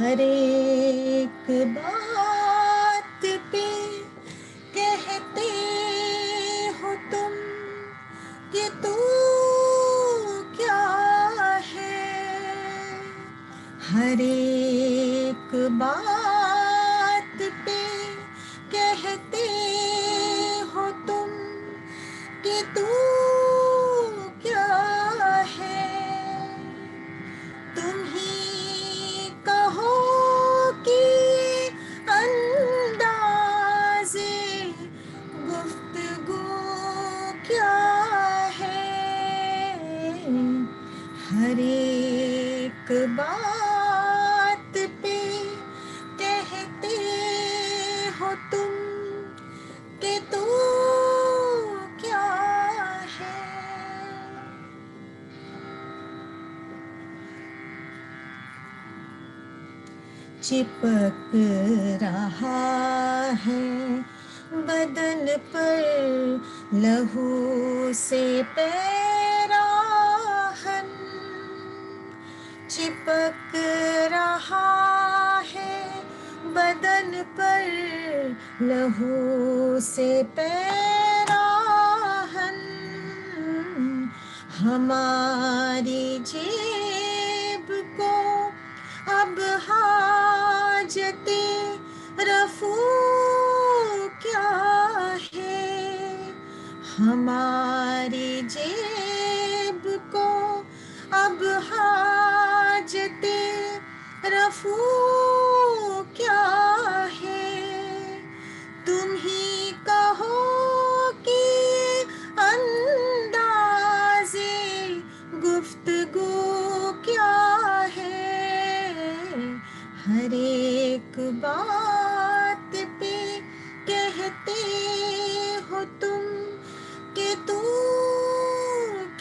हर एक बात पे कहते हो तुम कि तू क्या है? हर एक बात पे कहते हो तुम कि तू क्या है? तुम ही कहो कि अंदाज़े गुफ्तगू क्या है? हर एक बात पे कहते हो तुम कि तू क्या है? चिपक रहा है बदन पर लहू से पैराहन, चिपक रहा है बदन पर लहू से पैराहन, हमारी जेब को अब हाजते रफू क्या है? हमारी जेब को अब हाजते रफू क्या है? तुम ही कहो कि अंदाज़े गुफ्तगू क्या है? हर एक बात पे कहते हो तुम कि तू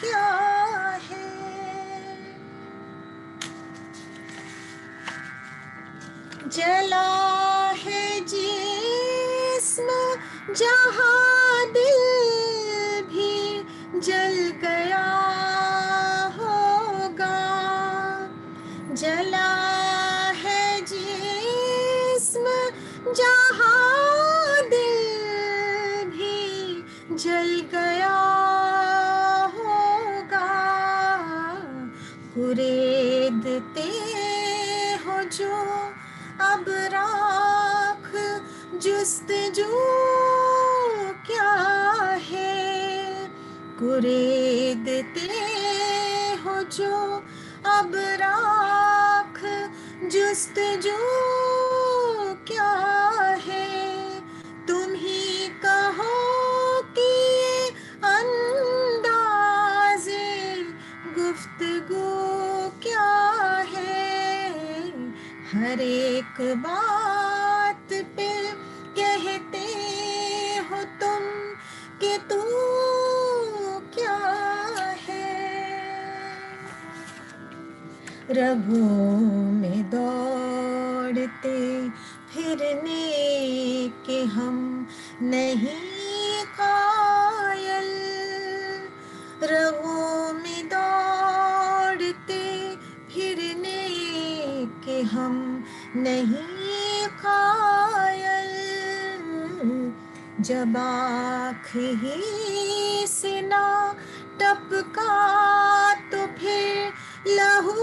क्या है? जला है जिस्म जहां दिल भी जल गया होगा, जला है जिस्म जहां दिल भी जल गया होगा, कुरेदते हो जो अब राख जुस्तजू क्या है? कुरेदते हो जो अब राख जुस्तजू क्या है, तुम ही कहो कि अंदाज़े गुफ्तगू क्या है। हर एक बात पे कहते हो तुम कि तू क्या है। रगों में दौड़ते फिरने के हम नहीं कायल, रगों में दौड़ते फिरने के हम नहीं कायल। जब आँख ही से ना टपका तो फिर लहू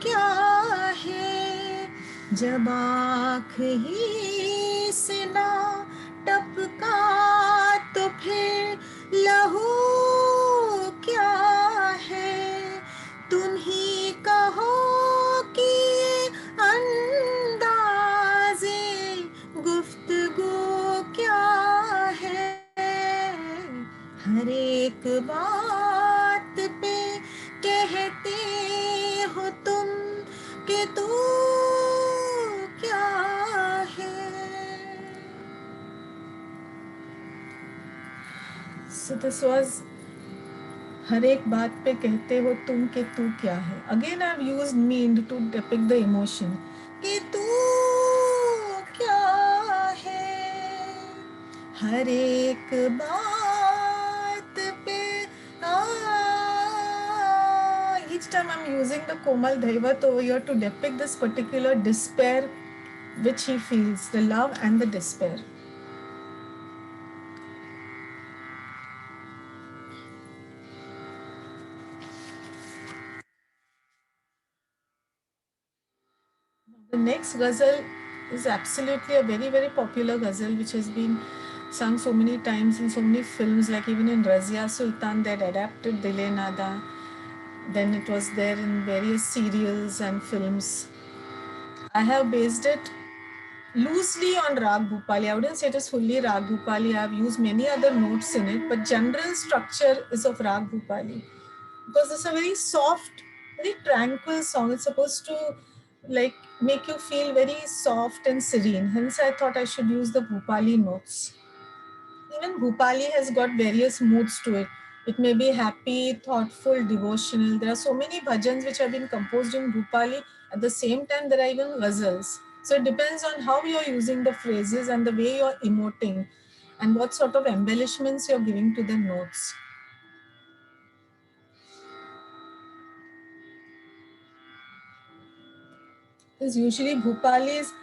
क्या है। जब आँख ही से ना टपका तो फिर लहू क्या है। तुम ही कहो कि अंदाज़े गुफ्तगू क्या है। हर एक बात पे कहते हो तुम कि तू क्या है। So this was हर एक बात पे कहते हो तुम कि तू क्या है. Again I've used mean to depict the emotion. कि तू क्या है. हर एक बात पे each time I'm using the Komal Dhaivat over here to depict this particular despair which he feels, the love and the despair. The next ghazal is absolutely a very, very popular ghazal which has been sung so many times in so many films, like even in Razia Sultan they had adapted Dile Nada. Then it was there in various serials and films. I have based it loosely on Rag Bhupali. I wouldn't say it is fully Rag Bhupali. I have used many other notes in it, but general structure is of Rag Bhupali. Because it's a very soft, very tranquil song. It's supposed to like make you feel very soft and serene. Hence I thought I should use the Bhupali notes. Even Bhupali has got various moods to it. It may be happy, thoughtful, devotional. There are so many bhajans which have been composed in Bhupali. At the same time, there are even ghazals. So it depends on how you're using the phrases and the way you're emoting and what sort of embellishments you're giving to the notes. Because usually Bhupali is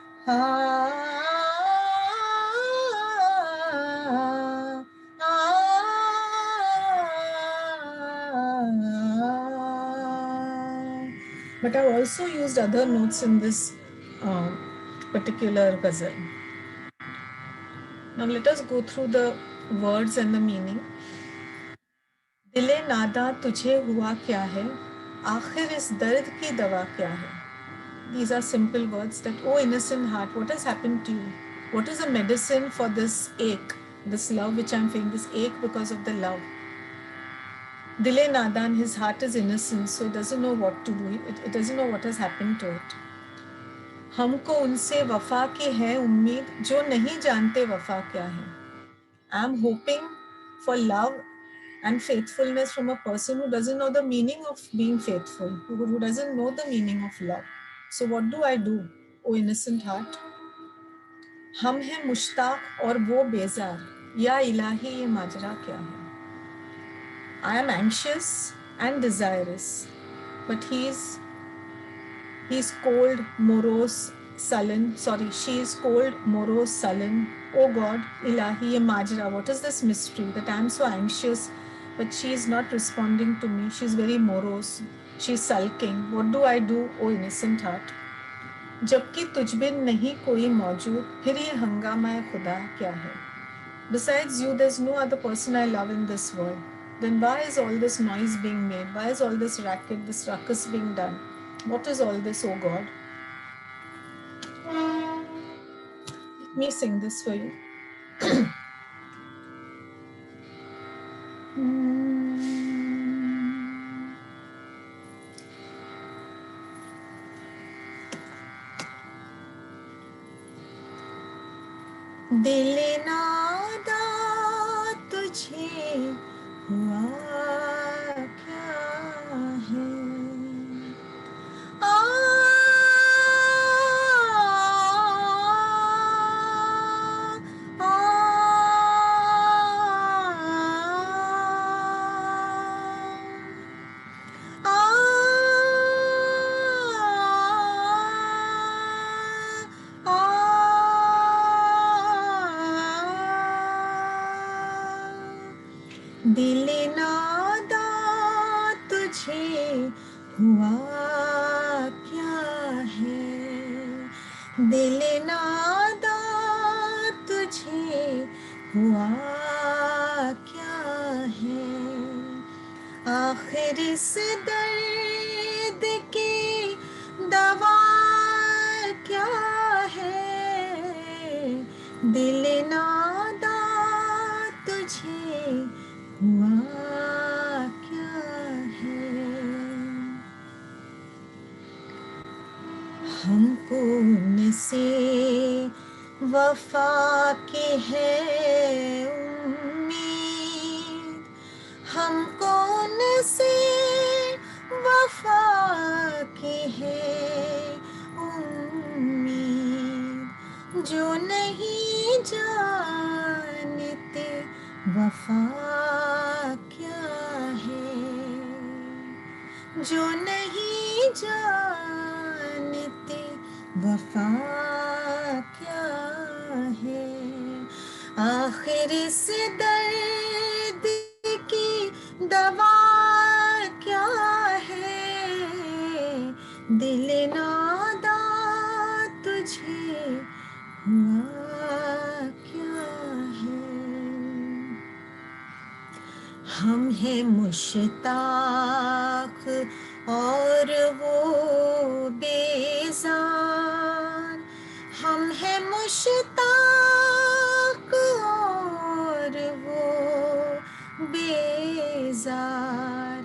but I've also used other notes in this particular ghazal. Now let us go through the words and the meaning. दिले नादा तुझे हुआ क्या है, आखिर इस दर्द की दवा क्या है. These are simple words that, oh innocent heart, what has happened to you? What is the medicine for this ache, this love which I'm feeling, this ache because of the love? Dile Nadan, his heart is innocent, so it doesn't know what to do. It doesn't know what has happened to it. हमको उनसे वफा की है उम्मीद जो नहीं जानते वफा क्या है. I'm hoping for love and faithfulness from a person who doesn't know the meaning of being faithful, who doesn't know the meaning of love. So what do I do, O innocent heart? हम हैं मुश्ताक और वो बेजार, या इलाही ये माजरा क्या है. I am anxious and desirous, but he's cold, morose, sullen. Sorry, she is cold, morose, sullen. Oh God, Ilahi, ye Majra, what is this mystery that I am so anxious, but she is not responding to me. She is very morose. She is sulking. What do I do, O innocent heart? जबकि तुझ बिन नहीं कोई मौजूद, फिर ये हंगामा खुदा क्या है. Besides you, there's no other person I love in this world. then why is all this noise being made? Why is all this racket, this ruckus being done? What is all this, oh God? Let me sing this for you. दिल नादा तुझे हुआ क्या है? आ, आ, दिल नादा तुझे हुआ क्या है? दिल नादा तुझे हुआ क्या है? आखिर इस दर्द की दवा क्या है? दिल नादा तुझे हुआ क्या है? हमको न से वफा की है उम्मीद, हमको न से वफा की है उम्मीद, जो नहीं जानते वफा क्या है, जो नहीं जानते वफा क्या है। आखिर इस दर्द की दवा क्या है? दिल नादा तुझे हुआ क्या है? हम हैं मुश्ताक और वो बेजार, हम हैं मुश्ताक और वो बेजार,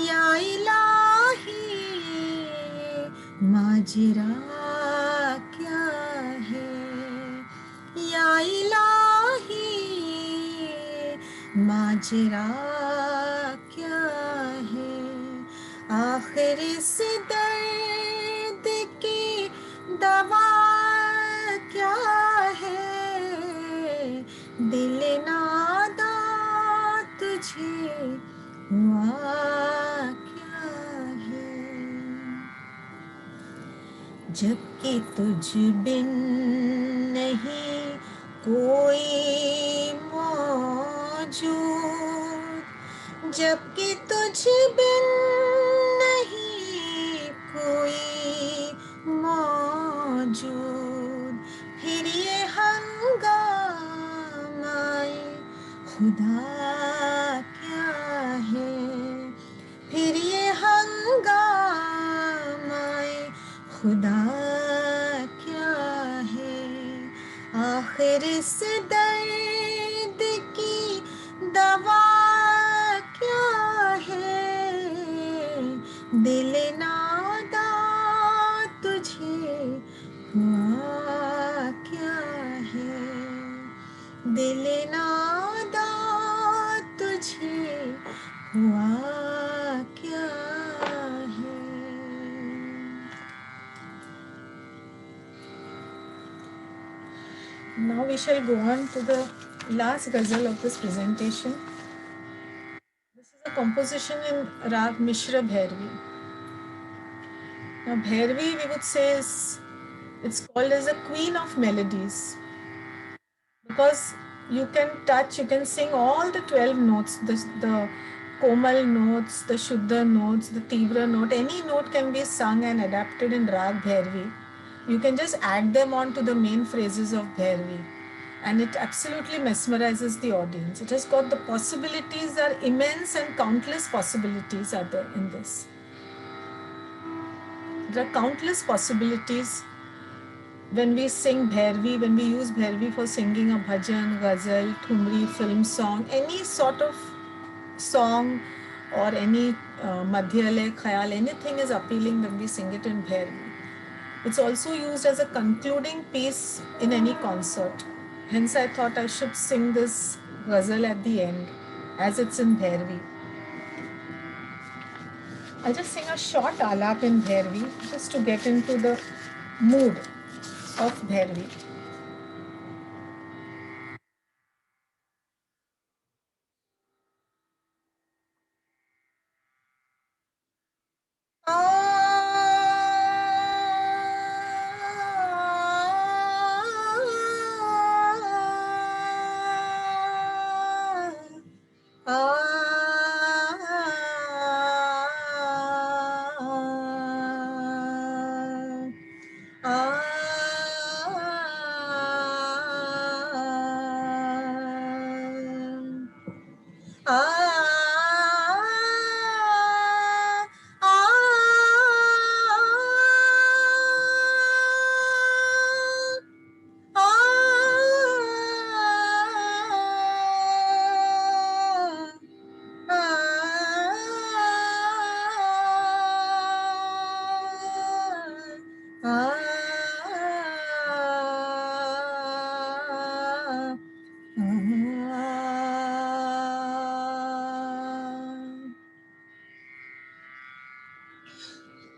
या इलाही माजरा क्या है? या इलाही माजरा क्या है? आखिर इस दर्द की दवा क्या है? दिल नादा तुझे हुआ क्या है? जबकि तुझ बिन नहीं कोई मौजूद, जबकि तुझ बिन नहीं कोई मौजूद, फिर ये हंगामाए खुदा क्या है? फिर ये हंगामाए खुदा क्या है? आखिर इस दर्द की दवा क्या है? दिल नादा तुझे हुआ क्या है? दिल नादा तुझे हुआ क्या है? Now we shall go on to the last ghazal of this presentation. This is a composition in Rag Mishra Bhairavi. Now Bhairavi, we would say, it's called as a queen of melodies, because you can sing all the 12 notes, the komal notes, the shuddha notes, the tivra note, any note can be sung and adapted in Rag Bhairavi. You can just add them on to the main phrases of Bhairavi. and it absolutely mesmerizes the audience. It has got the possibilities are immense, and countless possibilities are there in this. There are countless possibilities when we sing Bhairavi, when we use Bhairavi for singing a bhajan, ghazal, thumri, film song, any sort of song or any madhyale, khayal, anything is appealing when we sing it in Bhairavi. It's also used as a concluding piece in any concert. Hence, I thought I should sing this ghazal at the end, as it's in Bhairavi. I'll just sing a short alap in Bhairavi, just to get into the mood of Bhairavi.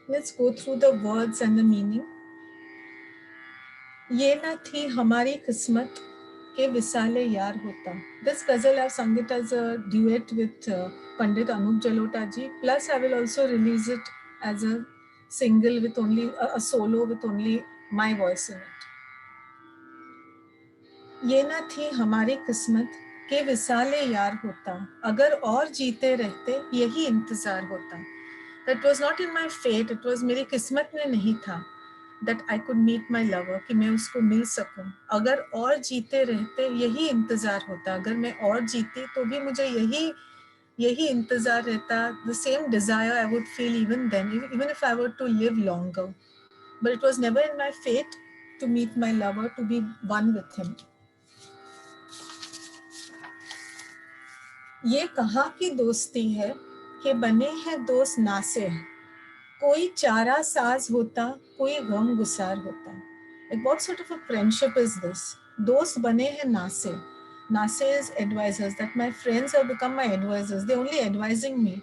Let's go through the words and the meaning. ये न थी हमारी किस्मत के विसाले यार होता. This ghazal I've sung it as a duet with Pandit Anup Jalota ji. Plus I will also release it as a single with only a solo with only my voice in it. ये न थी हमारी किस्मत के विसाले यार होता. अगर और जीते रहते यही इंतजार होता. That was not in my fate. It was मेरी किस्मत में नहीं था. That I could meet my lover, कि मैं उसको मिल सकूं. अगर और जीते रहते यही इंतजार होता. अगर मैं और जीती तो भी मुझे यही इंतजार रहता. The same desire I would feel even then, even if I were to live longer. But it was never in my fate to meet my lover, to be one with him. ये कहाँ की दोस्ती है कि बने हैं दोस्त नासे. कोई चारा साज होता, कोई गम गुसार होता. Like what sort of a friendship is this? दोस्त बने हैं नासे. Nase is advisors, that my friends have become my advisors. They're only advising me.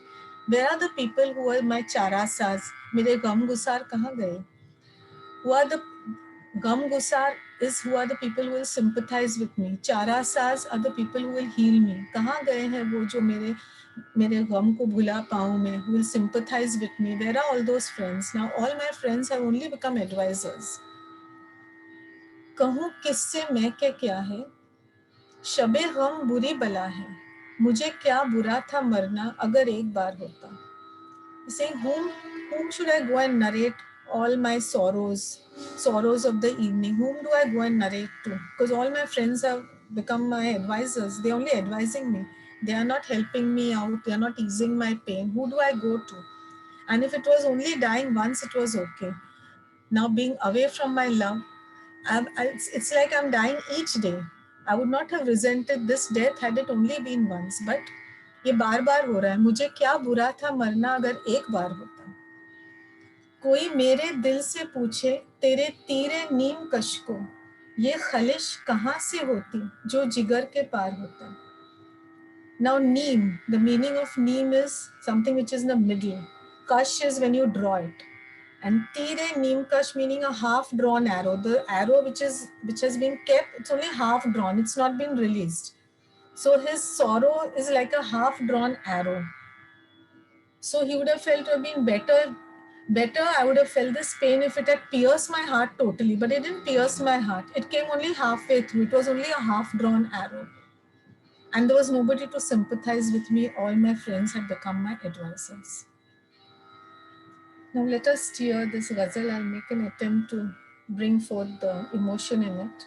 Where are the people who are my chara saz? मेरे गम गुसार कहाँ गए? Who are the gum gusar is who are the people who will sympathize with me. Chara saz are the people who will heal me. कहाँ गए हैं वो जो मेरे गम को भुला पाऊं मैं, who will sympathize with me? Where are all those friends? Now all my friends have only become advisors. कहूँ किससे मैं के क्या है, शबे गम बुरी बला है, मुझे क्या बुरा था मरना अगर एक बार होता. Saying whom should I go and narrate all my sorrows of the evening? Whom do I go and narrate to? Because all my friends have become my advisors. They're only advising me. They are not helping me out. They are not easing my pain. Who do I go to? And if it was only dying once, it was okay. Now being away from my love, it's like I'm dying each day. I would not have resented this death had it only been once. But ये बार बार हो रहा है. मुझे क्या बुरा था मरना अगर एक बार होता. कोई मेरे दिल से पूछे तेरे तीरे नीम कश को, ये खलिश कहाँ से होती जो जिगर के पार होता. Now neem, the meaning of neem is something which is in the middle. Kash is when you draw it. And tire neem kash meaning a half drawn arrow. The arrow which has been kept, it's only half drawn. It's not been released. So his sorrow is like a half drawn arrow. So he would have felt to have been better. I would have felt this pain if it had pierced my heart totally, but it didn't pierce my heart. It came only halfway through. It was only a half drawn arrow. And there was nobody to sympathize with me. All my friends had become my advisors. Now let us steer this ghazal. I'll make an attempt to bring forth the emotion in it.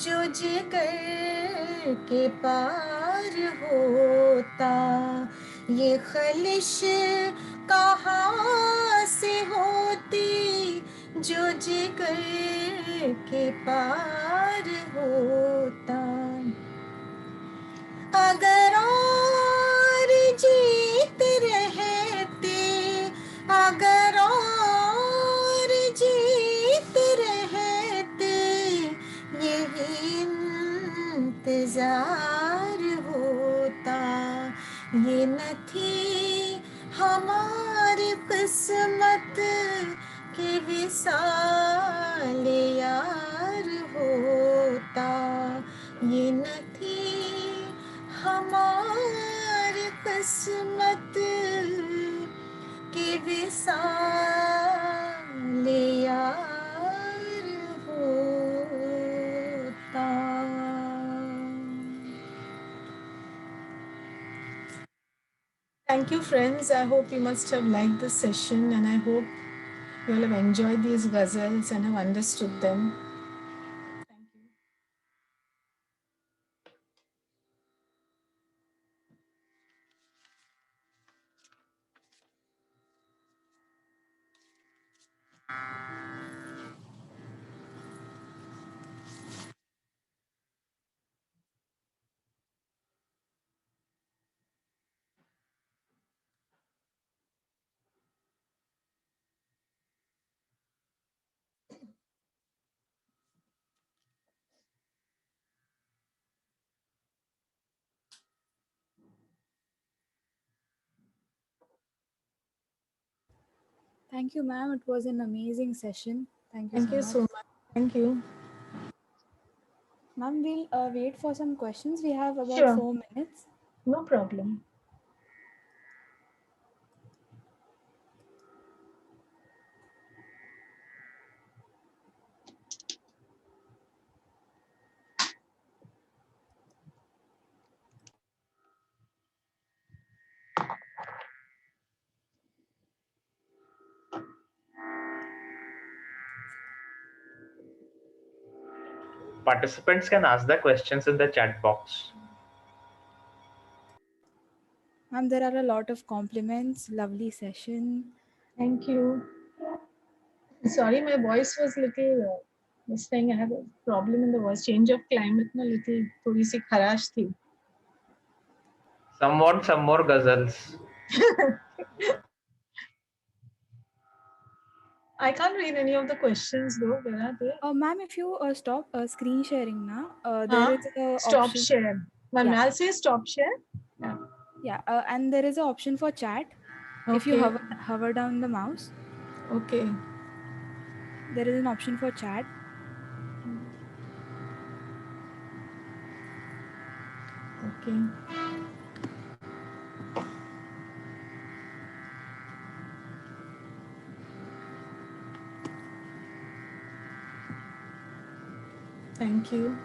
जो जिगर के पार होता, ये खलिश कहाँ से होती जो जिगर के पार होता। अगर और जीत रहते, अगर और जीत रहते, यही इंतजार होता। ये न थी हमारी किस्मत कि विसाल यार होता। ये न थी हमारी किस्मत कि विसाल यार होता। Thank you, friends. I hope you must have liked this session, and I hope you all have enjoyed these ghazals and have understood them. Thank you. Thank you, ma'am. It was an amazing session. Thank you Thank you so much. Thank you. Ma'am, we'll wait for some questions. We have about Sure. 4 minutes. No problem. Participants can ask the questions in the chat box. Ma'am, there are a lot of compliments. Lovely session. Thank you. Sorry, my voice was little. This thing I have a problem in the voice. Change of climate, na little थोड़ी सी खराश थी. Some want some more ghazals. I can't read any of the questions though. Where are they? Ma'am, if you stop screen sharing now, there is a Stop option. share. Yeah. I'll say stop share. Yeah, and there is an option for chat. Okay. If you hover down the mouse, Okay. there is an option for chat. Okay. Thank you.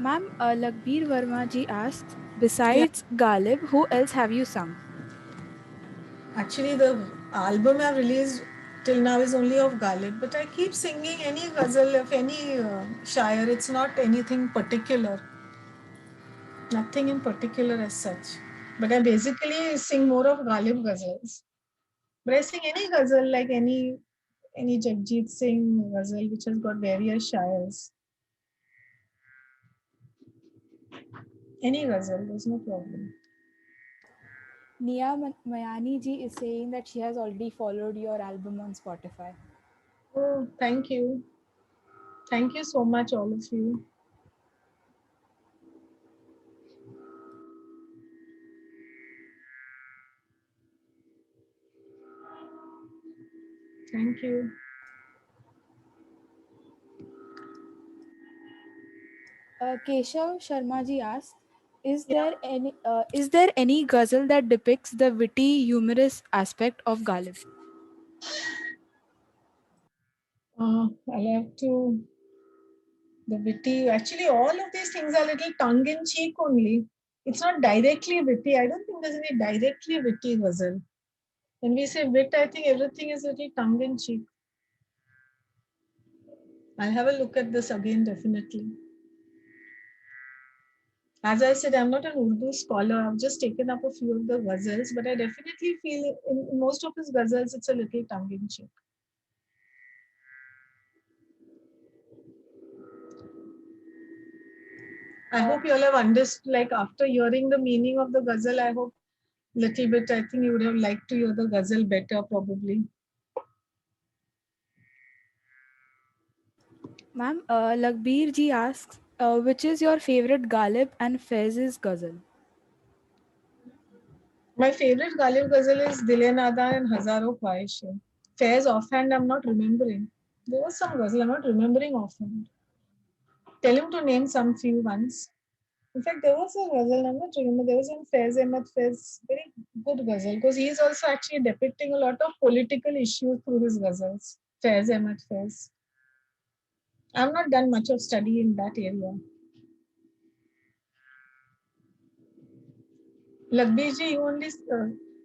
Ma'am, Lagbir Verma ji asks, besides Galib, who else have you sung? Actually, the album I've released till now is only of Ghalib, but I keep singing any ghazal of any shair. It's not anything particular. Nothing in particular as such. But I basically sing more of Ghalib ghazals. But I sing any ghazal like any Jagjit Singh ghazal which has got various shairs. Any ghazal, there's no problem. Nia Mayani ji is saying that she has already followed your album on Spotify. Oh, thank you. Thank you so much, all of you. Thank you. Keshav Sharma ji asks, is there any ghazal that depicts the witty, humorous aspect of Ghalib? I'll have to The witty, actually all of these things are little tongue in cheek only. It's not directly witty. I don't think there's any directly witty ghazal. When we say wit, I think everything is little tongue in cheek. I'll have a look at this again, definitely. As I said, I'm not an Urdu scholar. I've just taken up a few of the ghazals, but I definitely feel in most of his ghazals, it's a little tongue in cheek. I hope you all have understood, like after hearing the meaning of the ghazal, I hope little bit, I think you would have liked to hear the ghazal better probably. Ma'am, Lagbir ji asks, which is your favorite Ghalib and Faiz's ghazal? My favorite Ghalib ghazal is Dile Nadan and Hazaro Khwaishein. Faiz offhand, I'm not remembering. There was some ghazal, I'm not remembering offhand. Tell him to name some few ones. In fact, there was a ghazal, I'm not remember, there was one Faiz Ahmed Faiz, very good ghazal, because he is also actually depicting a lot of political issues through his ghazals. Faiz Ahmed Faiz. I've not done much of study in that area. Lagbiji, you only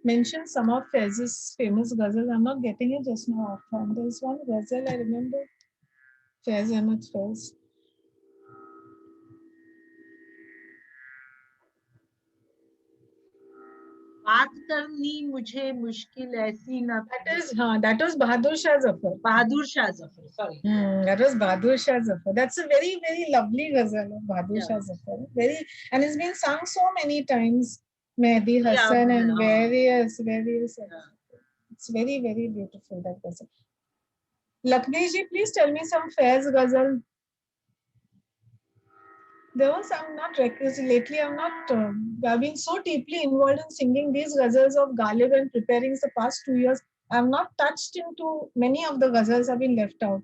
mentioned some of Faiz's famous ghazals. I'm not getting it just now offhand. There's one ghazal I remember. Faiz Ahmed Faiz. बात करनी मुझे मुश्किल ऐसी न That was Bahadur Shah Zafar. Bahadur Shah Zafar sorry That was Bahadur Shah Zafar. That's a very, very lovely ghazal of Bahadur Shah Zafar. Very, and it's been sung so many times. Mehdi Hassan and various. It's very, very beautiful, that ghazal. Lakshmi ji, please tell me some Faiz ghazal. There was, I'm not lately, I've been so deeply involved in singing these ghazals of Ghalib and preparing the past 2 years. I'm not touched into many of the ghazals have been left out.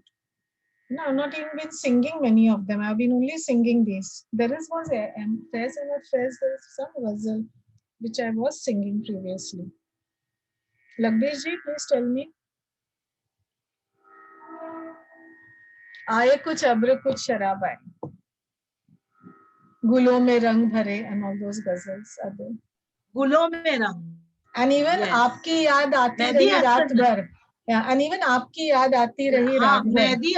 No, I've not even been singing many of them. I've been only singing these. There is was Faiz and Faiz, there is some ghazal which I was singing previously. Lagbir ji, please tell me. Aaye kuch abr kuch sharab aaye. Gulon mein rang bhare, and all those ghazals are there. गुलों में रंग And even Yes. आपकी याद आती मेहदी रही रात हसन. भर. Yeah, and even आपकी याद आती रही हाँ, रात भर. Mehdi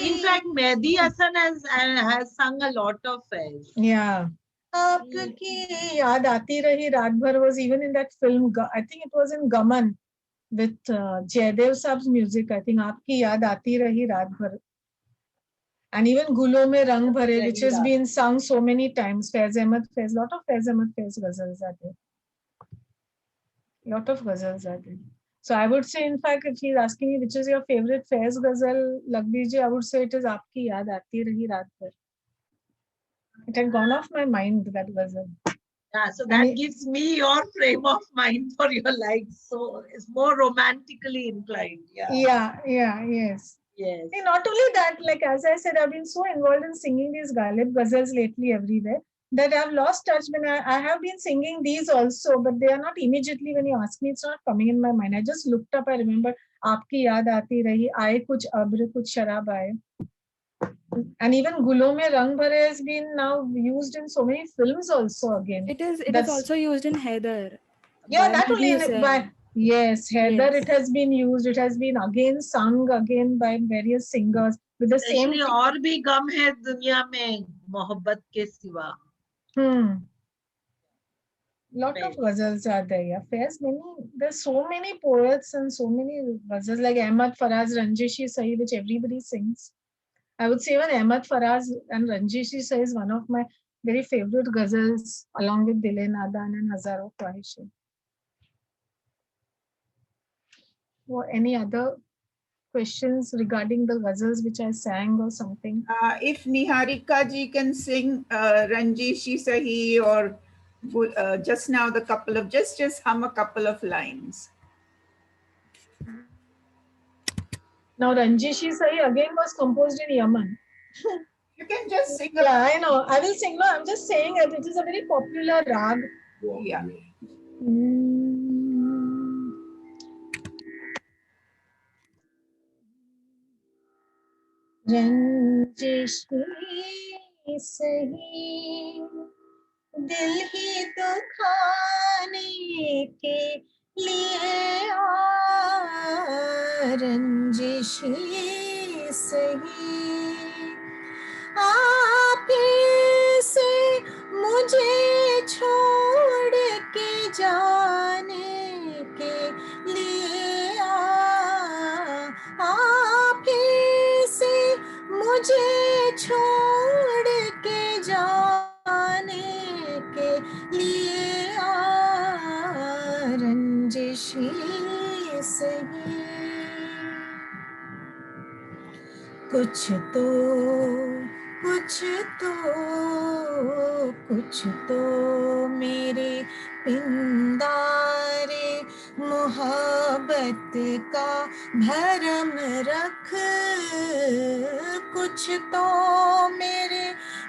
in fact Mehdi Hasan has sung a lot of Faiz. Yeah. आपकी याद आती रही रात भर was even in that film. I think it was in Gaman with Jaydev Saab's music. I think आपकी याद आती रही रात भर. And even Gulon mein rang bhare, which has been sung so many times. Faiz Ahmed Faiz, lot of Faiz Ahmed Faiz ghazals are there. Lot of ghazals are there. So I would say, in fact, if he's asking me which is your favorite Faiz ghazal, Lagbir ji, I would say it is Aapki Yaad Aati Rahi Raat Bhar. It had gone off my mind, that ghazal. Yeah, so that gives me your frame of mind for your likes. So it's more romantically inclined. Yeah. Yes. Yes. And not only that, like as I said, I've been so involved in singing these Ghalib ghazals lately everywhere that I've lost touch. When I have been singing these also, but they are not immediately, when you ask me, it's not coming in my mind. I just looked up, I remember, Aapki Yaad Aati Rahi, Aaye Kuch Abr Kuch Sharab Aaye. And even Gulon mein rang bhare has been now used in so many films also again. It is also used in Haider. Yeah, by that only Mehdi Hussain. by yes, Haider, Yes. it has been used. It has been again sung again by various singers with the same. Especially और भी गम है दुनिया में मोहब्बत के सिवा. Lot of ghazals are there. Yeah, there's so many poets and so many ghazals like Ahmad Faraz, Ranjishi Sahi, which everybody sings. I would say even Ahmad Faraz and Ranjishi Sahi is one of my very favorite ghazals, along with Dile Nadan and Hazaro Khwaishein. Or any other questions regarding the ghazals which I sang or something? If Niharika ji can sing Ranjishi Sahi or just now the couple of, just hum a couple of lines. Now Ranjishi Sahi again was composed in Yemen. You can just sing. Yeah, I know. I will sing. No, I'm just saying that it is a very popular rag. Yeah. रंजिश ही सही दिल ही दुखाने के लिए रंजिश ही सही आप ही से मुझे छोड़ के जाने के लिए आप ही से मुझे छोड़ के जाने के लिए रंजिश ही सही कुछ तो मेरे पिंदारे मोहब्बत का भरम रख कुछ तो मेरे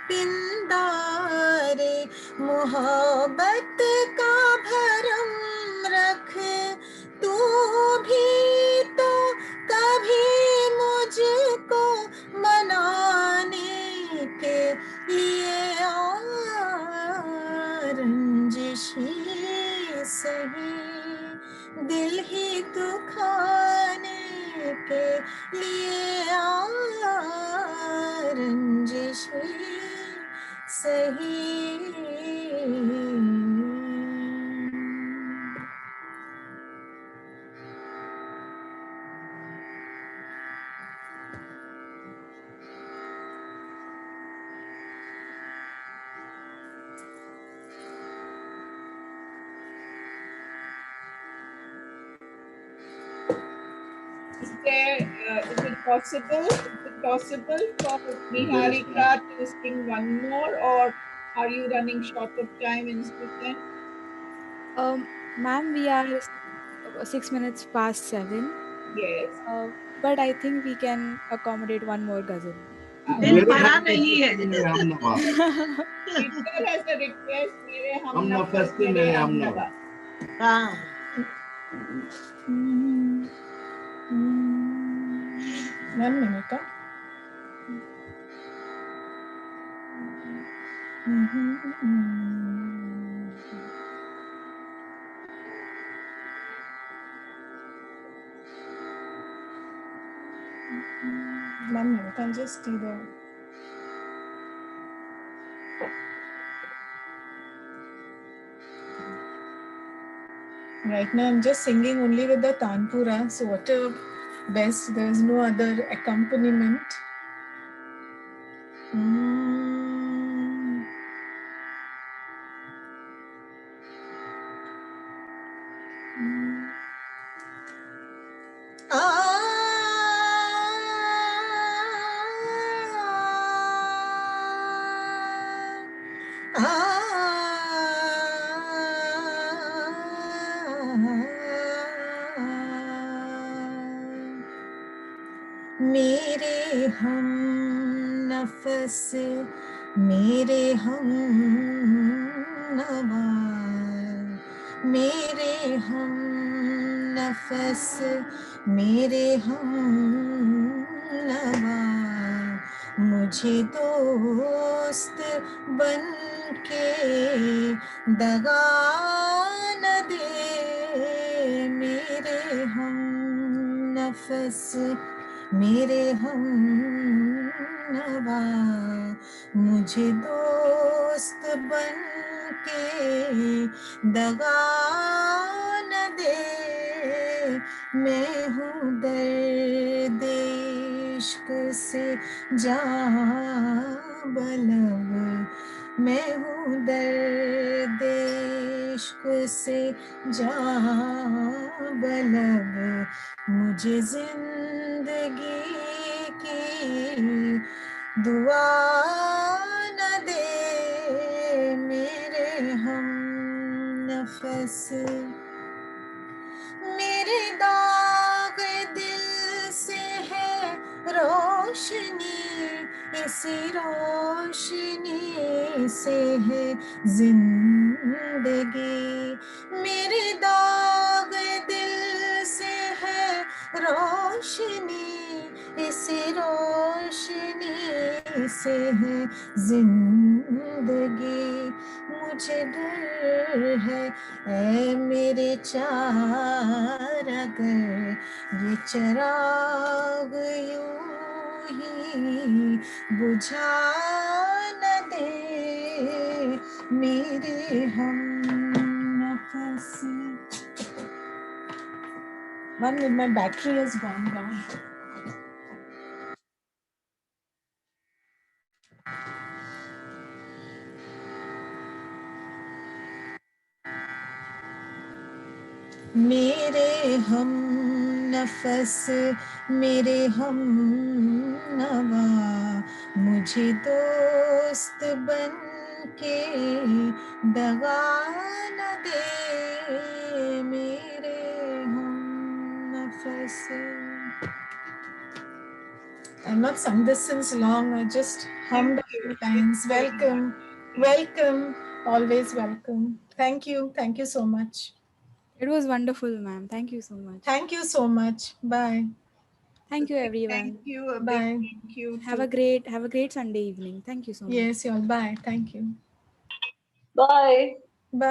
पिंदारे मोहब्बत का भरम रख तू भी तो कभी मुझको मनाने के लिए रंजिश ही सही दिल ही दुखाने के लिए रंजिश ही सही Is it possible for Niharika to sing one more, or are you running short of time instant? Ma'am, we are 6 minutes past 7. Yes. But I think we can accommodate one more ghazal. दिल भरा नहीं है Teacher has a request. मेरे हम नफस के मेरे हम नवा हाँ One minute. One minute, I'll just do the. Right now, I'm just singing only with the Tanpura, so whatever best, there's no other accompaniment. मेरे हम नफस मेरे हम नवा मेरे हम नफस मेरे हम नवा मुझे दोस्त बन के दगा न दे मेरे हम नफस मेरे हम नवा मुझे दोस्त बन के दगा न दे मैं हूँ दर्द इश्क से जाँ बलब मैं हूँ दर्द इश्क से जाँ बलब मुझे जिंदगी की दुआ न दे मेरे हम नफस मेरे दाग दिल से है रोशनी इसी रोशनी से है जिंदगी मेरे दाग दिल से है रोशनी इसी रोशनी से है जिंदगी, मुझे डर है ऐ मेरे चारागर, ये चराग यूं ही बुझा न दे मेरे हम नफस. One minute, my battery has gone down. मेरे हम नफस, मेरे हम नवा, मुझे दोस्त बन के दगा न दे मेरे हम नफस. I've not sung this since long. I just hummed a few times. Welcome, welcome, always welcome. Thank you so much. It was wonderful, ma'am. Thank you so much. Thank you so much. Bye. Thank you, everyone. Thank you. A big Bye. thank you. Have a great Sunday evening. Thank you so much. Yes, y'all. Bye. Thank you. Bye. Bye.